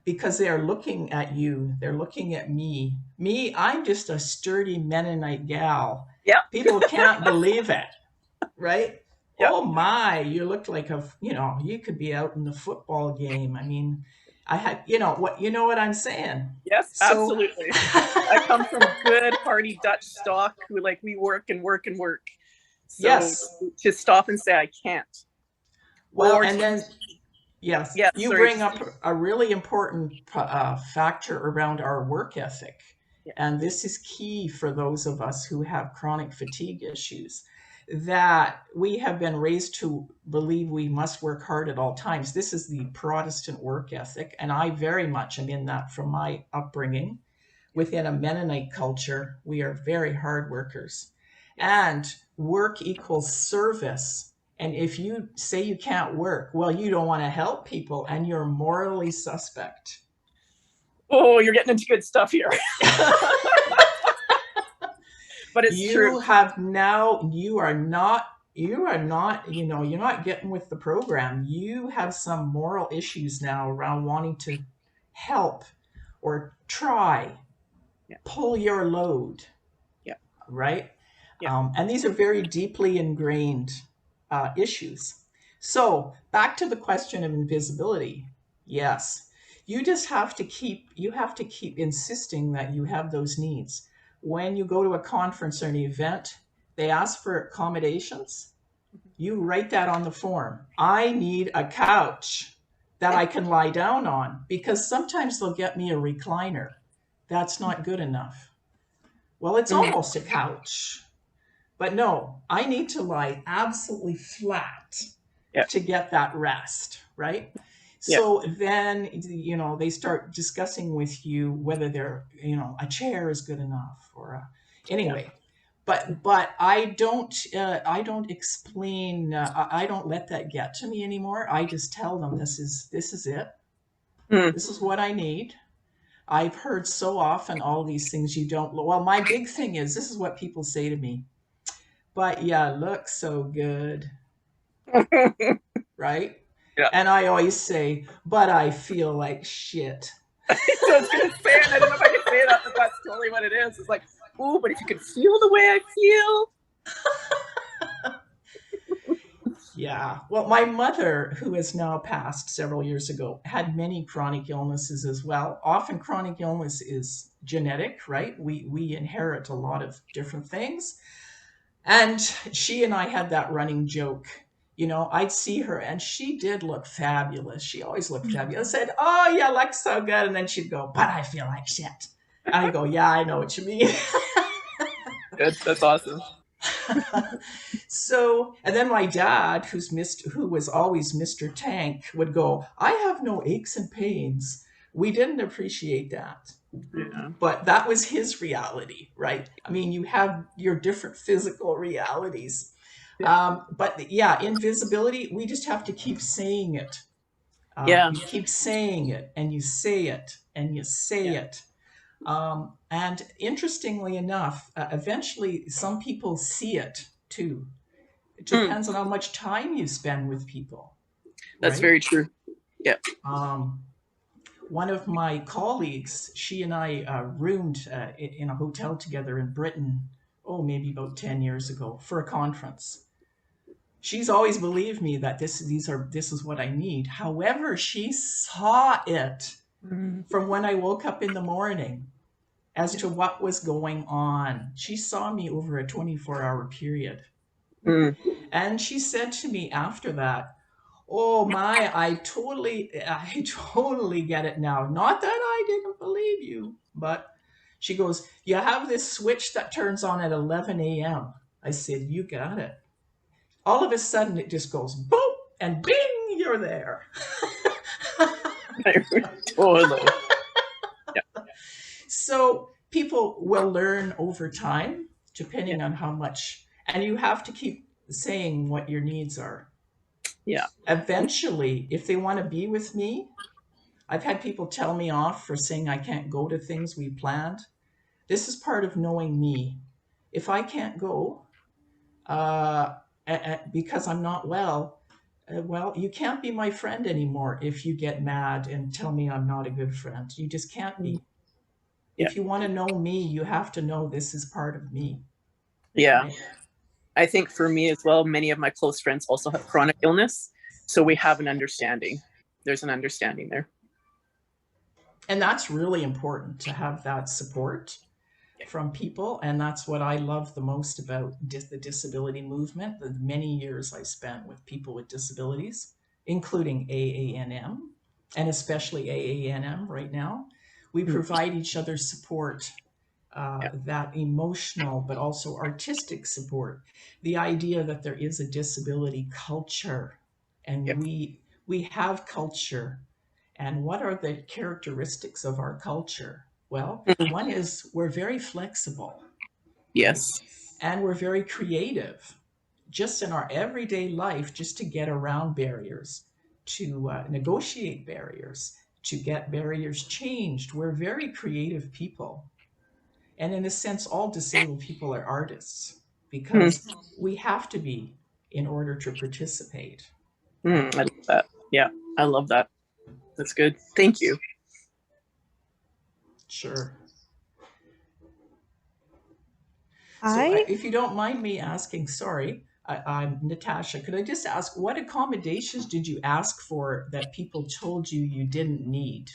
because they are looking at you. They're looking at me. Me, I'm just a sturdy Mennonite gal. Yep. People can't believe it, right? Yep. Oh my, you look like you could be out in the football game. I mean, I had, you know what I'm saying? Yes, absolutely. I come from good hardy Dutch stock who we work and work and work. So yes. To stop and say I can't. Well, and then yes, you sorry. bring up a really important factor around our work ethic. Yeah. And this is key for those of us who have chronic fatigue issues, that we have been raised to believe we must work hard at all times. This is the Protestant work ethic, and I very much am in that from my upbringing. Within a Mennonite culture, we are very hard workers. And work equals service. And if you say you can't work, well, you don't want to help people and you're morally suspect. Oh, you're getting into good stuff here. But it's true. You're not getting with the program. You have some moral issues now around wanting to help or try, pull your load. Yeah. Right? Yeah. And these are very deeply ingrained issues. So back to the question of invisibility. Yes, you have to keep insisting that you have those needs. When you go to a conference or an event, they ask for accommodations. You write that on the form. I need a couch that I can lie down on, because sometimes they'll get me a recliner. That's not good enough. Well, it's almost a couch. But no, I need to lie absolutely flat to get that rest, right? So then, they start discussing with you whether a chair is good enough anyway. But I don't explain. I don't let that get to me anymore. I just tell them this is it. This is what I need. I've heard so often all these things you don't. Well, my big thing is, this is what people say to me. But yeah, look so good. Right? Yeah. And I always say, but I feel like shit. So I was going to say it. I don't know if I can say that, but that's totally what it is. It's like, ooh, but if you could feel the way I feel. Yeah. Well, my mother, who has now passed several years ago, had many chronic illnesses as well. Often chronic illness is genetic, right? We inherit a lot of different things. And she and I had that running joke. I'd see her and she did look fabulous. She always looked fabulous. I said, oh, you look so good. And then she'd go, but I feel like shit. And I go, yeah, I know what you mean. Good. That's awesome. So, and then my dad, who was always Mr. Tank, would go, I have no aches and pains. We didn't appreciate that. Yeah. But that was his reality, right? I mean, you have your different physical realities. But yeah, invisibility, we just have to keep saying it. You keep saying it, and you say it, and you say it. And interestingly enough, eventually some people see it too. It depends on how much time you spend with people. That's very true. Yeah. one of my colleagues, she and I roomed in a hotel together in Britain, oh, maybe about 10 years ago for a conference. She's always believed me that this is what I need. However, she saw it from when I woke up in the morning as to what was going on. She saw me over a 24-hour period. Mm. And she said to me after that, oh my, I totally get it now. Not that I didn't believe you, but she goes, you have this switch that turns on at 11 a.m. I said, you got it. All of a sudden it just goes boom and bing, you're there. Totally. So people will learn over time, depending on how much, and you have to keep saying what your needs are. Yeah. Eventually, if they want to be with me, I've had people tell me off for saying I can't go to things we planned. This is part of knowing me. If I can't go because I'm not well, well, you can't be my friend anymore if you get mad and tell me I'm not a good friend. You just can't be. Yeah. If you want to know me, you have to know this is part of me. Yeah. Right? I think for me as well, many of my close friends also have chronic illness. So we have an understanding. There's an understanding there. And that's really important to have that support from people. And that's what I love the most about the disability movement, the many years I spent with people with disabilities, including AANM, and especially AANM right now. We provide each other support, that emotional, but also artistic support. The idea that there is a disability culture, and we have culture. And what are the characteristics of our culture? Well, one is we're very flexible. Yes. And we're very creative, just in our everyday life, just to get around barriers, to negotiate barriers, to get barriers changed. We're very creative people. And in a sense, all disabled people are artists because we have to be in order to participate. I love that. Yeah, I love that. That's good. Thank you. Sure. So if you don't mind me asking, sorry, I'm Natasha, could I just ask, what accommodations did you ask for that people told you you didn't need?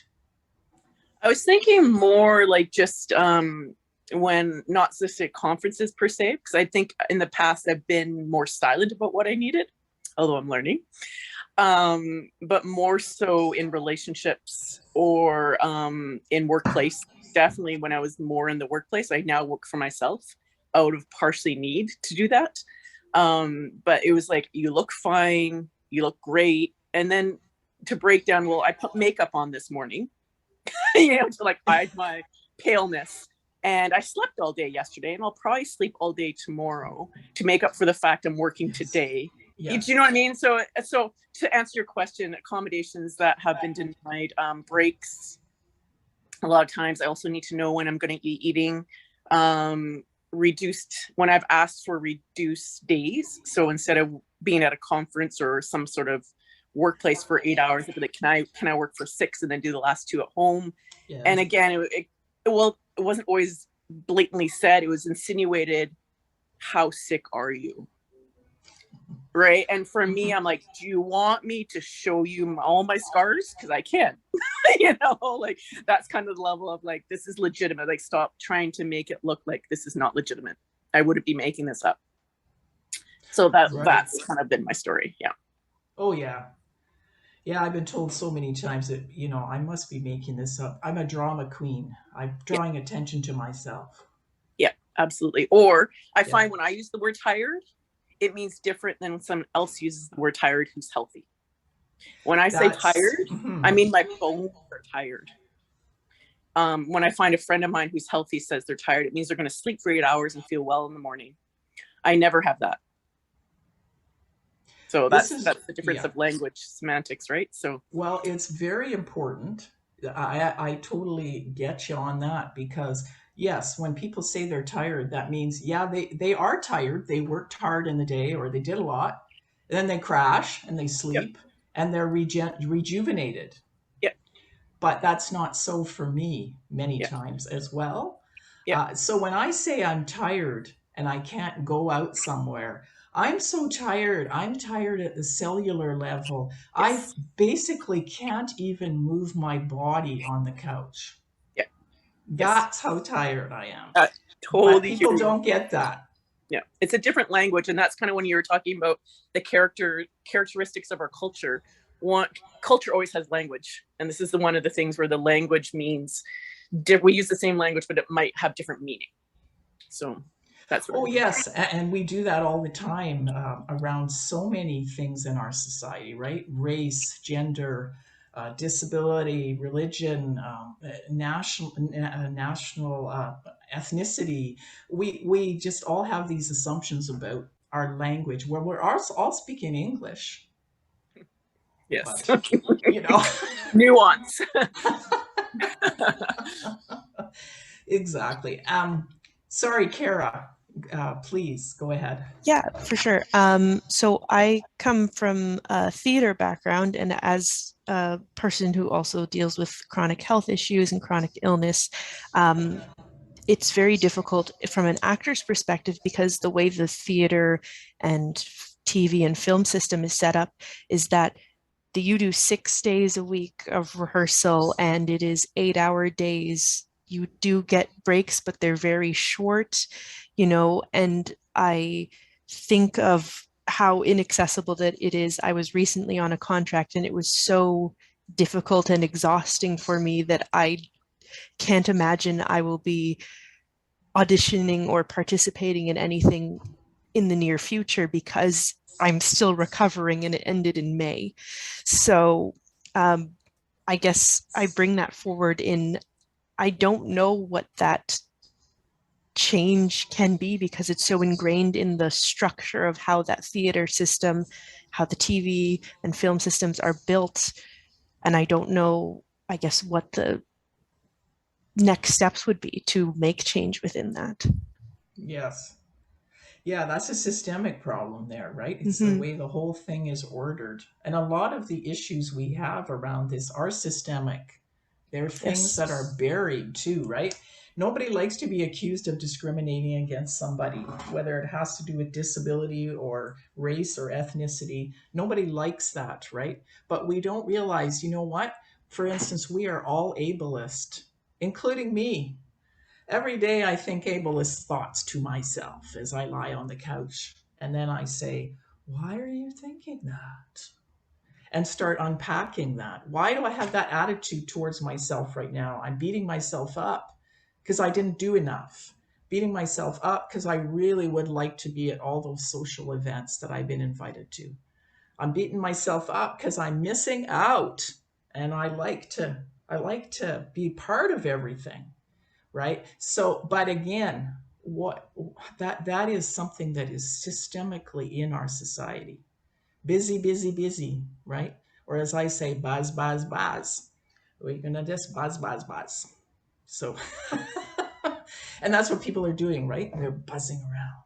I was thinking more like just when not specific conferences per se, because I think in the past I've been more silent about what I needed, although I'm learning. But more so in relationships or in workplace. Definitely when I was more in the workplace, I now work for myself out of partially need to do that. But it was like, you look fine, you look great. And then to break down, well, I put makeup on this morning, you know, to like hide my paleness. And I slept all day yesterday, and I'll probably sleep all day tomorrow to make up for the fact I'm working today. Yes. Do you know what I mean? So to answer your question, accommodations that have been denied, breaks. A lot of times I also need to know when I'm going to be eating. Reduced, when I've asked for reduced days. So instead of being at a conference or some sort of workplace for 8 hours, I'd be like, can I work for 6 and then do the last 2 at home? Yeah. And again, it wasn't always blatantly said. It was insinuated, how sick are you? Right. And for me, I'm like, do you want me to show you all my scars? Because I can. You know, like that's kind of the level of like, this is legitimate. Like, stop trying to make it look like this is not legitimate. I wouldn't be making this up. So that's kind of been my story. Yeah. Oh yeah. Yeah, I've been told so many times that, you know, I must be making this up. I'm a drama queen. I'm drawing attention to myself. Yeah, absolutely. Or I find when I use the word tired, it means different than when someone else uses the word tired who's healthy. When I say tired, I mean my bones are tired. When I find a friend of mine who's healthy says they're tired, it means they're going to sleep for 8 hours and feel well in the morning. I never have that. So that's the difference of language semantics, right? So well, it's very important. I totally get you on that, because yes, when people say they're tired, that means, yeah, they are tired. They worked hard in the day, or they did a lot. And then they crash and they sleep, and they're rejuvenated. Yeah. but that's not so for me many Yeah. times as well. Yeah. So when I say I'm tired and I can't go out somewhere, I'm so tired. I'm tired at the cellular level. I Yes. basically can't even move my body on the couch. Yeah. Yes. That's how tired I am. Uh, But totally people hear you. don't get that. Yeah, it's a different language, and that's kind of when you were talking about the characteristics of our culture. Culture always has language, and this is one of the things where the language means we use the same language, but it might have different meaning. So that's what. Oh, yes. And we do that all the time around so many things in our society, right? Race, gender, disability, religion, national ethnicity. We just all have these assumptions about our language where we're all speaking English, Yes, but, you know. nuance. Exactly. Sorry, Kara, please go ahead. Yeah, for sure. So I come from a theater background, and as a person who also deals with chronic health issues and chronic illness, it's very difficult from an actor's perspective because the way the theater and TV and film system is set up is that you do 6 days a week of rehearsal and it is 8 hour days. You do get breaks, but they're very short, and I think of how inaccessible that it is. I was recently on a contract and it was so difficult and exhausting for me that I can't imagine I will be auditioning or participating in anything in the near future because I'm still recovering and it ended in May. So I guess I bring that forward in, I don't know what that change can be because it's so ingrained in the structure of how that theater system, how the TV and film systems are built. And I don't know, I guess, what the next steps would be to make change within that. Yes. Yeah, that's a systemic problem there, right? It's the Mm-hmm. way the whole thing is ordered. And a lot of the issues we have around this are systemic. They're things Yes. that are buried too, right? Nobody likes to be accused of discriminating against somebody, whether it has to do with disability or race or ethnicity. Nobody likes that, right? But we don't realize, you know what? For instance, we are all ableist, including me. Every day I think ableist thoughts to myself as I lie on the couch. And then I say, why are you thinking that? And start unpacking that. Why do I have that attitude towards myself right now? I'm beating myself up because I didn't do enough. Beating myself up because I really would like to be at all those social events that I've been invited to. I'm beating myself up because I'm missing out. And I like to be part of everything. Right? So, but again, what that is something that is systemically in our society. Busy, busy, busy, right? Or as I say, buzz, buzz, buzz. We're gonna just buzz, buzz, buzz. So, and that's what people are doing, right? They're buzzing around.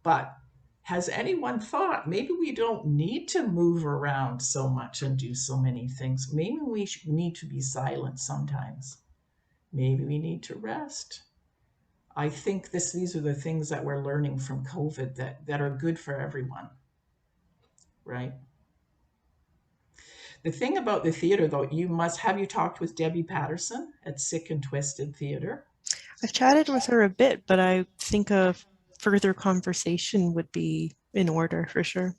But has anyone thought maybe we don't need to move around so much and do so many things? Maybe we need to be silent sometimes. Maybe we need to rest. I think these are the things that we're learning from COVID that are good for everyone, right? The thing about the theater, though, have you talked with Debbie Patterson at Sick and Twisted Theater? I've chatted with her a bit, but I think a further conversation would be in order for sure.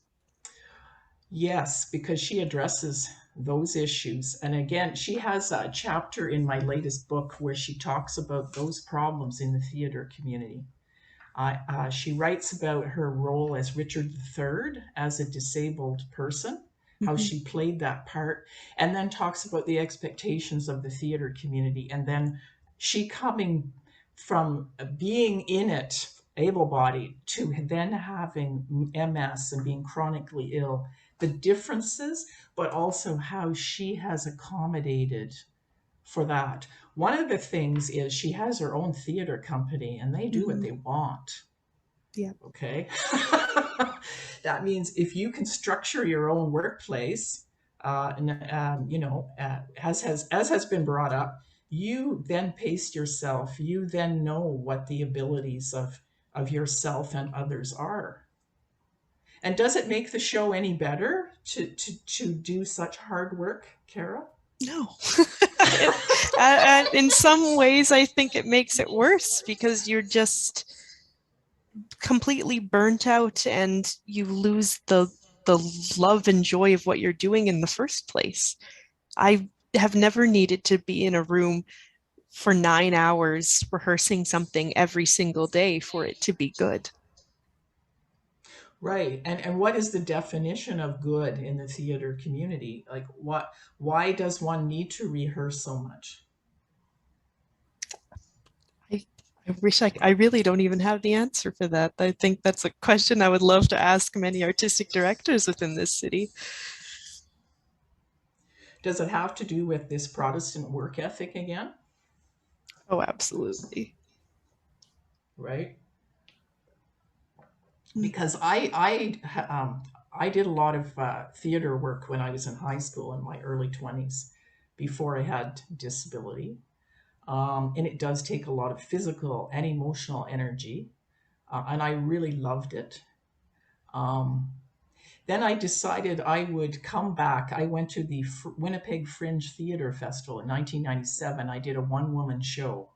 Yes, because she addresses those issues. And again, she has a chapter in my latest book where she talks about those problems in the theater community. She writes about her role as Richard III as a disabled person, how Mhm. she played that part, and then talks about the expectations of the theater community. And then she coming from being in it, able-bodied, to then having MS and being chronically ill, the differences, but also how she has accommodated for that. One of the things is she has her own theater company and they do what they want. Yeah. Okay. That means if you can structure your own workplace, as has been brought up, you then pace yourself. You then know what the abilities of yourself and others are. And does it make the show any better to do such hard work, Kara? No. In some ways, I think it makes it worse because you're just completely burnt out and you lose the love and joy of what you're doing in the first place. I have never needed to be in a room for 9 hours rehearsing something every single day for it to be good. Right. And what is the definition of good in the theater community? Like why does one need to rehearse so much? I really don't even have the answer for that. I think that's a question I would love to ask many artistic directors within this city. Does it have to do with this Protestant work ethic again? Oh, absolutely. Right. Because I did a lot of theater work when I was in high school in my early 20s before I had disability. And it does take a lot of physical and emotional energy. And I really loved it. Then I decided I would come back. I went to the Winnipeg Fringe Theater Festival in 1997. I did a one-woman show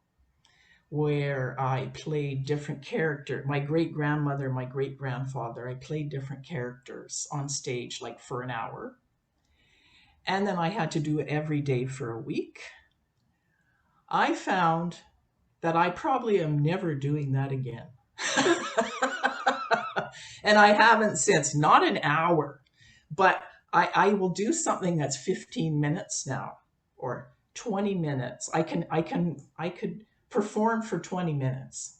where I played different characters. My great-grandmother, my great-grandfather, I played different characters on stage like for an hour. And then I had to do it every day for a week. I found that I probably am never doing that again. And I haven't since, not an hour, but I will do something that's 15 minutes now or 20 minutes. I could perform for 20 minutes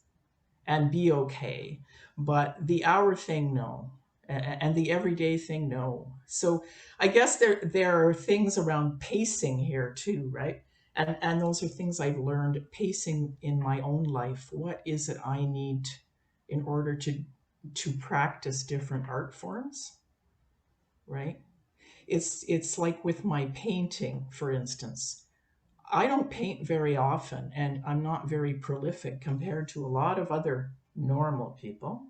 and be okay. But the hour thing, no. And the everyday thing, no. So I guess there are things around pacing here too, right? And those are things I've learned, pacing in my own life. What is it I need in order to practice different art forms, right? It's like with my painting, for instance. I don't paint very often, and I'm not very prolific compared to a lot of other normal people.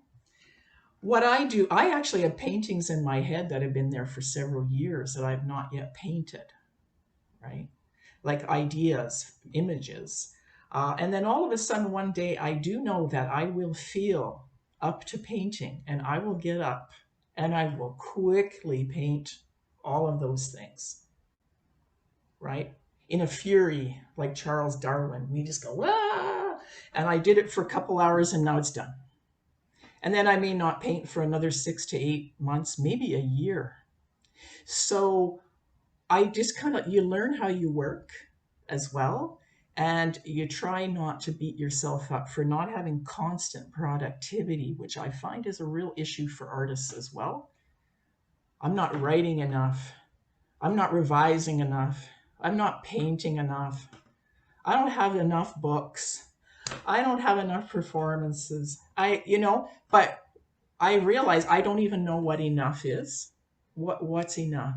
What I do, I actually have paintings in my head that have been there for several years that I've not yet painted, right? Like ideas, images. And then all of a sudden one day I do know that I will feel up to painting and I will get up and I will quickly paint all of those things, right? In a fury, like Charles Darwin, we just go, ah! And I did it for a couple hours and now it's done. And then I may not paint for another 6 to 8 months, maybe a year. So I just you learn how you work as well. And you try not to beat yourself up for not having constant productivity, which I find is a real issue for artists as well. I'm not writing enough. I'm not revising enough. I'm not painting enough. I don't have enough books. I don't have enough performances. But I realize I don't even know what enough is. What's enough?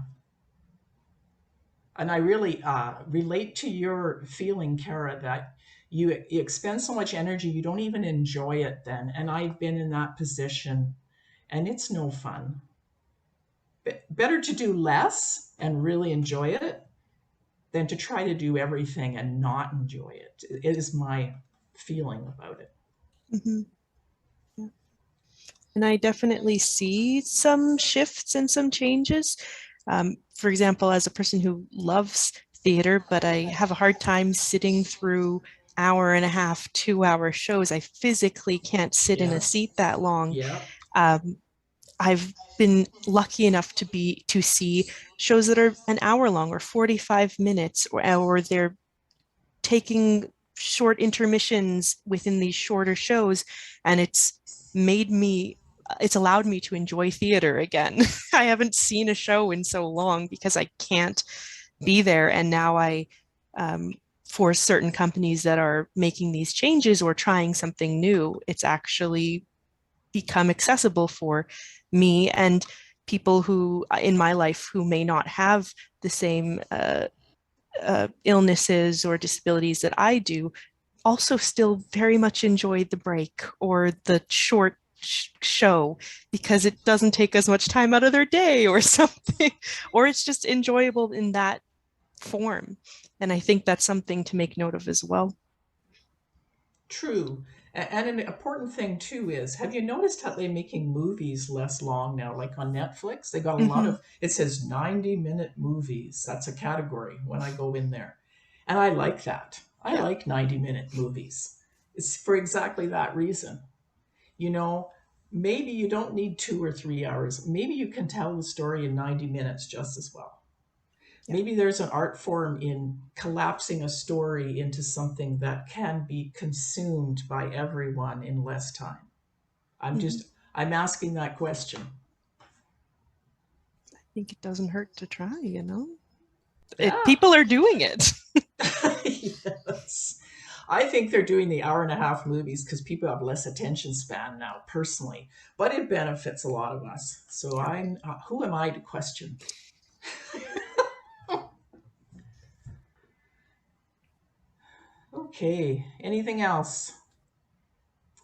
And I really relate to your feeling, Kara, that you expend so much energy, you don't even enjoy it then. And I've been in that position and it's no fun. Better to do less and really enjoy it than to try to do everything and not enjoy it. It is my feeling about it. Mm-hmm. Yeah. And I definitely see some shifts and some changes. For example, as a person who loves theater, but I have a hard time sitting through 1.5 to 2 hour shows. I physically can't sit in a seat that long. Yeah. I've been lucky enough to see shows that are an hour long or 45 minutes, or they're taking short intermissions within these shorter shows, and it's allowed me to enjoy theater again. I haven't seen a show in so long because I can't be there. And now for certain companies that are making these changes or trying something new, it's actually become accessible for me. And people who in my life who may not have the same illnesses or disabilities that I do also still very much enjoy the break or the short show because it doesn't take as much time out of their day or something, or it's just enjoyable in that form. And I think that's something to make note of as well. True. And an important thing too is, have you noticed how they're making movies less long now? Like on Netflix, they got a lot Mhm. of, it says 90-minute movies. That's a category when I go in there. And I like that. I Yeah. like 90-minute movies. It's for exactly that reason. You know, maybe you don't need 2 or 3 hours. Maybe you can tell the story in 90 minutes just as well. Yeah. Maybe there's an art form in collapsing a story into something that can be consumed by everyone in less time. Mhm. I'm asking that question. I think it doesn't hurt to try, you know? Yeah. People are doing it. Yes. I think they're doing the hour-and-a-half movies because people have less attention span now, personally, but it benefits a lot of us. So Yeah. I'm who am I to question? Okay. Anything else?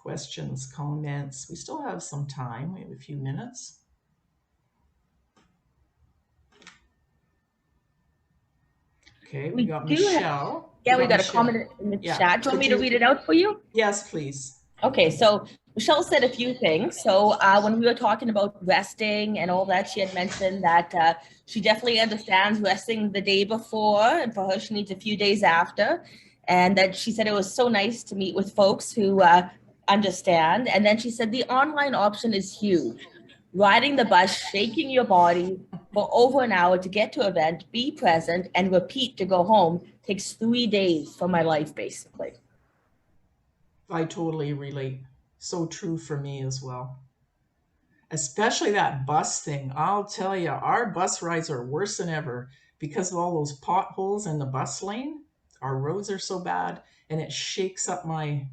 Questions, comments? We still have some time. We have a few minutes. Okay, we We got do have, Michelle. We yeah, we got got a Michelle. comment in the Yeah. chat. Do you want Could me to you? read it out for you? Yes, please. Okay, so Michelle said a few things. So when we were talking about resting and all that, she had mentioned that she definitely understands resting the day before, and for her, she needs a few days after. And that she said it was so nice to meet with folks who understand. And then she said the online option is huge. Riding the bus, shaking your body for over an hour to get to event, be present, and repeat to go home takes 3 days from my life, basically. I totally relate. So true for me as well. Especially that bus thing. I'll tell you, our bus rides are worse than ever because of all those potholes in the bus lane. Our roads are so bad, and it shakes up my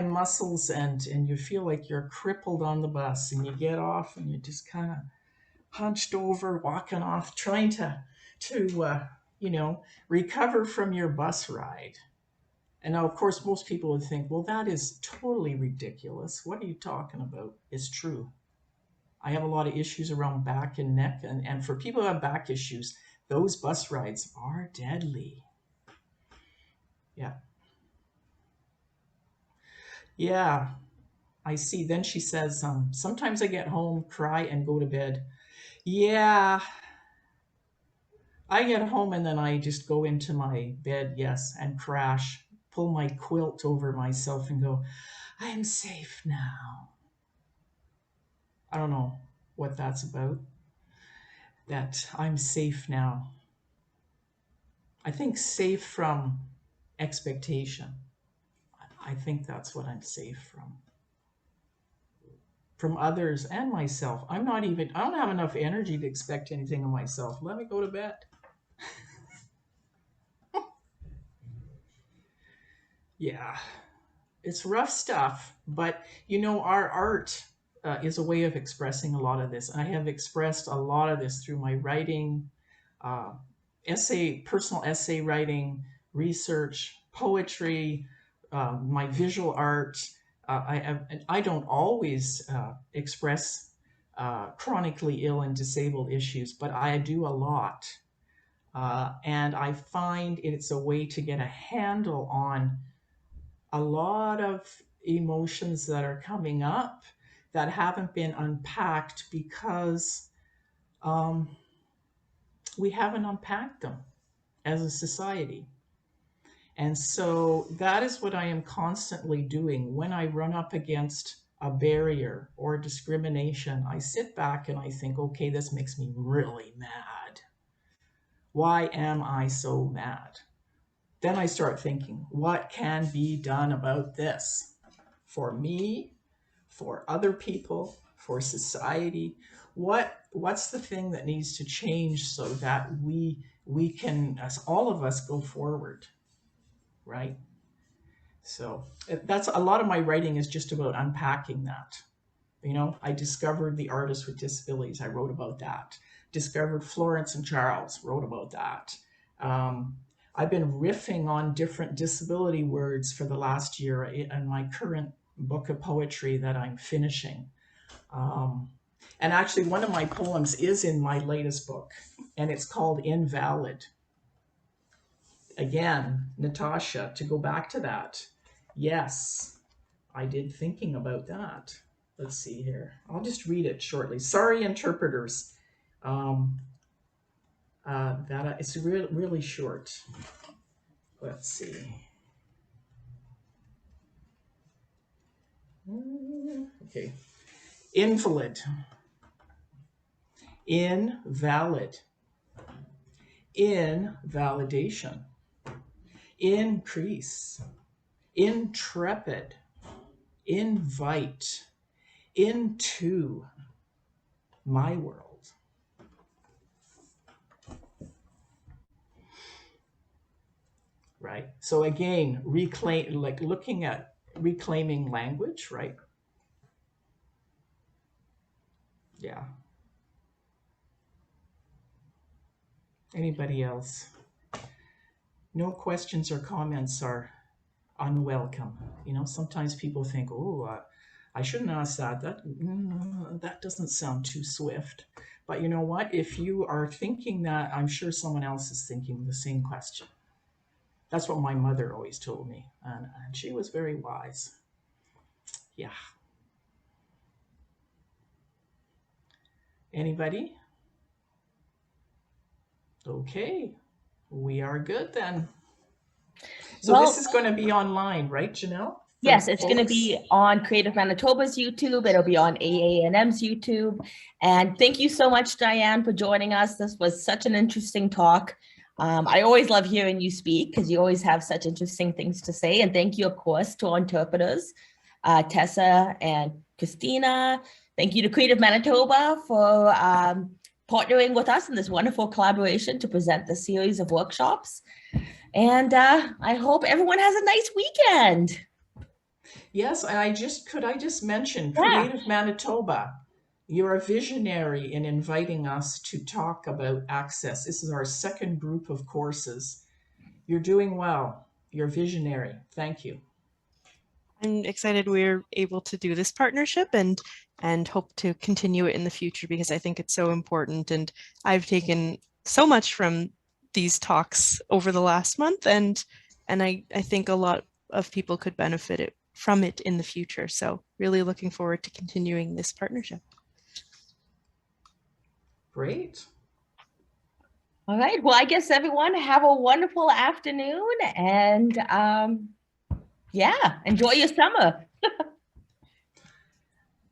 muscles, and you feel like you're crippled on the bus, and you get off and you just kind of hunched over, walking off, trying to recover from your bus ride. And now, of course, most people would think, well, that is totally ridiculous. What are you talking about? It's true. I have a lot of issues around back and neck. And for people who have back issues, those bus rides are deadly. Yeah. Yeah. I see. Then she says, sometimes I get home, cry, and go to bed. Yeah. I get home and then I just go into my bed, yes, and crash, pull my quilt over myself and go, I am safe now. I don't know what that's about, that I'm safe now. I think safe from expectation. I think that's what I'm safe from others and myself. I don't have enough energy to expect anything of myself. Let me go to bed. Yeah, it's rough stuff, but our art is a way of expressing a lot of this. I have expressed a lot of this through my writing, uh, personal essay writing, research, poetry, my visual art. I don't always express chronically ill and disabled issues, but I do a lot. And I find it's a way to get a handle on a lot of emotions that are coming up that haven't been unpacked because um, we haven't unpacked them as a society. And so that is what I am constantly doing when I run up against a barrier or discrimination. I sit back and I think, okay, this makes me really mad. Why am I so mad? Then I start thinking, what can be done about this for me, for other people, for society? What's the thing that needs to change so that we can, as all of us, go forward, right? So that's a lot of my writing is just about unpacking that. You know, I discovered the artists with disabilities. I wrote about that. Discovered Florence and Charles, wrote about that. I've been riffing on different disability words for the last year in my current book of poetry that I'm finishing. And actually, one of my poems is in my latest book, and it's called Invalid. Again, Natasha, to go back to that. Yes, I did thinking about that. Let's see here. I'll just read it shortly. Sorry, interpreters. That it's really short. Let's see. Okay. Invalid. Invalid. Invalidation. Increase. Intrepid. Invite. Into my world. Right. So again, looking at reclaiming language, right? Yeah. Anybody else? No questions or comments are unwelcome. You know, sometimes people think, oh, I shouldn't ask that. That doesn't sound too swift. But you know what? If you are thinking that, I'm sure someone else is thinking the same question. That's what my mother always told me. And she was very wise. Yeah. Anybody? Okay. We are good then. So Well, this is going to be online, right, Janelle? Yes, it's going to be on Creative Manitoba's YouTube. It'll be on AANM's YouTube. And thank you so much, Diane, for joining us. This was such an interesting talk. I always love hearing you speak because you always have such interesting things to say. And thank you, of course, to our interpreters, Tessa and Christina. Thank you to Creative Manitoba for partnering with us in this wonderful collaboration to present the series of workshops. And I hope everyone has a nice weekend. Yes, and I just mention Creative Manitoba. You're a visionary in inviting us to talk about access. This is our second group of courses. You're doing well. You're visionary. Thank you. I'm excited we're able to do this partnership and hope to continue it in the future because I think it's so important. And I've taken so much from these talks over the last month, and I think a lot of people could benefit from it in the future. So really looking forward to continuing this partnership. Great. All right. Well, I guess everyone have a wonderful afternoon and yeah, enjoy your summer.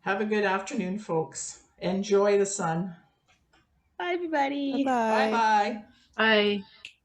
Have a good afternoon, folks. Enjoy the sun. Bye, everybody. Bye-bye. Bye-bye. Bye.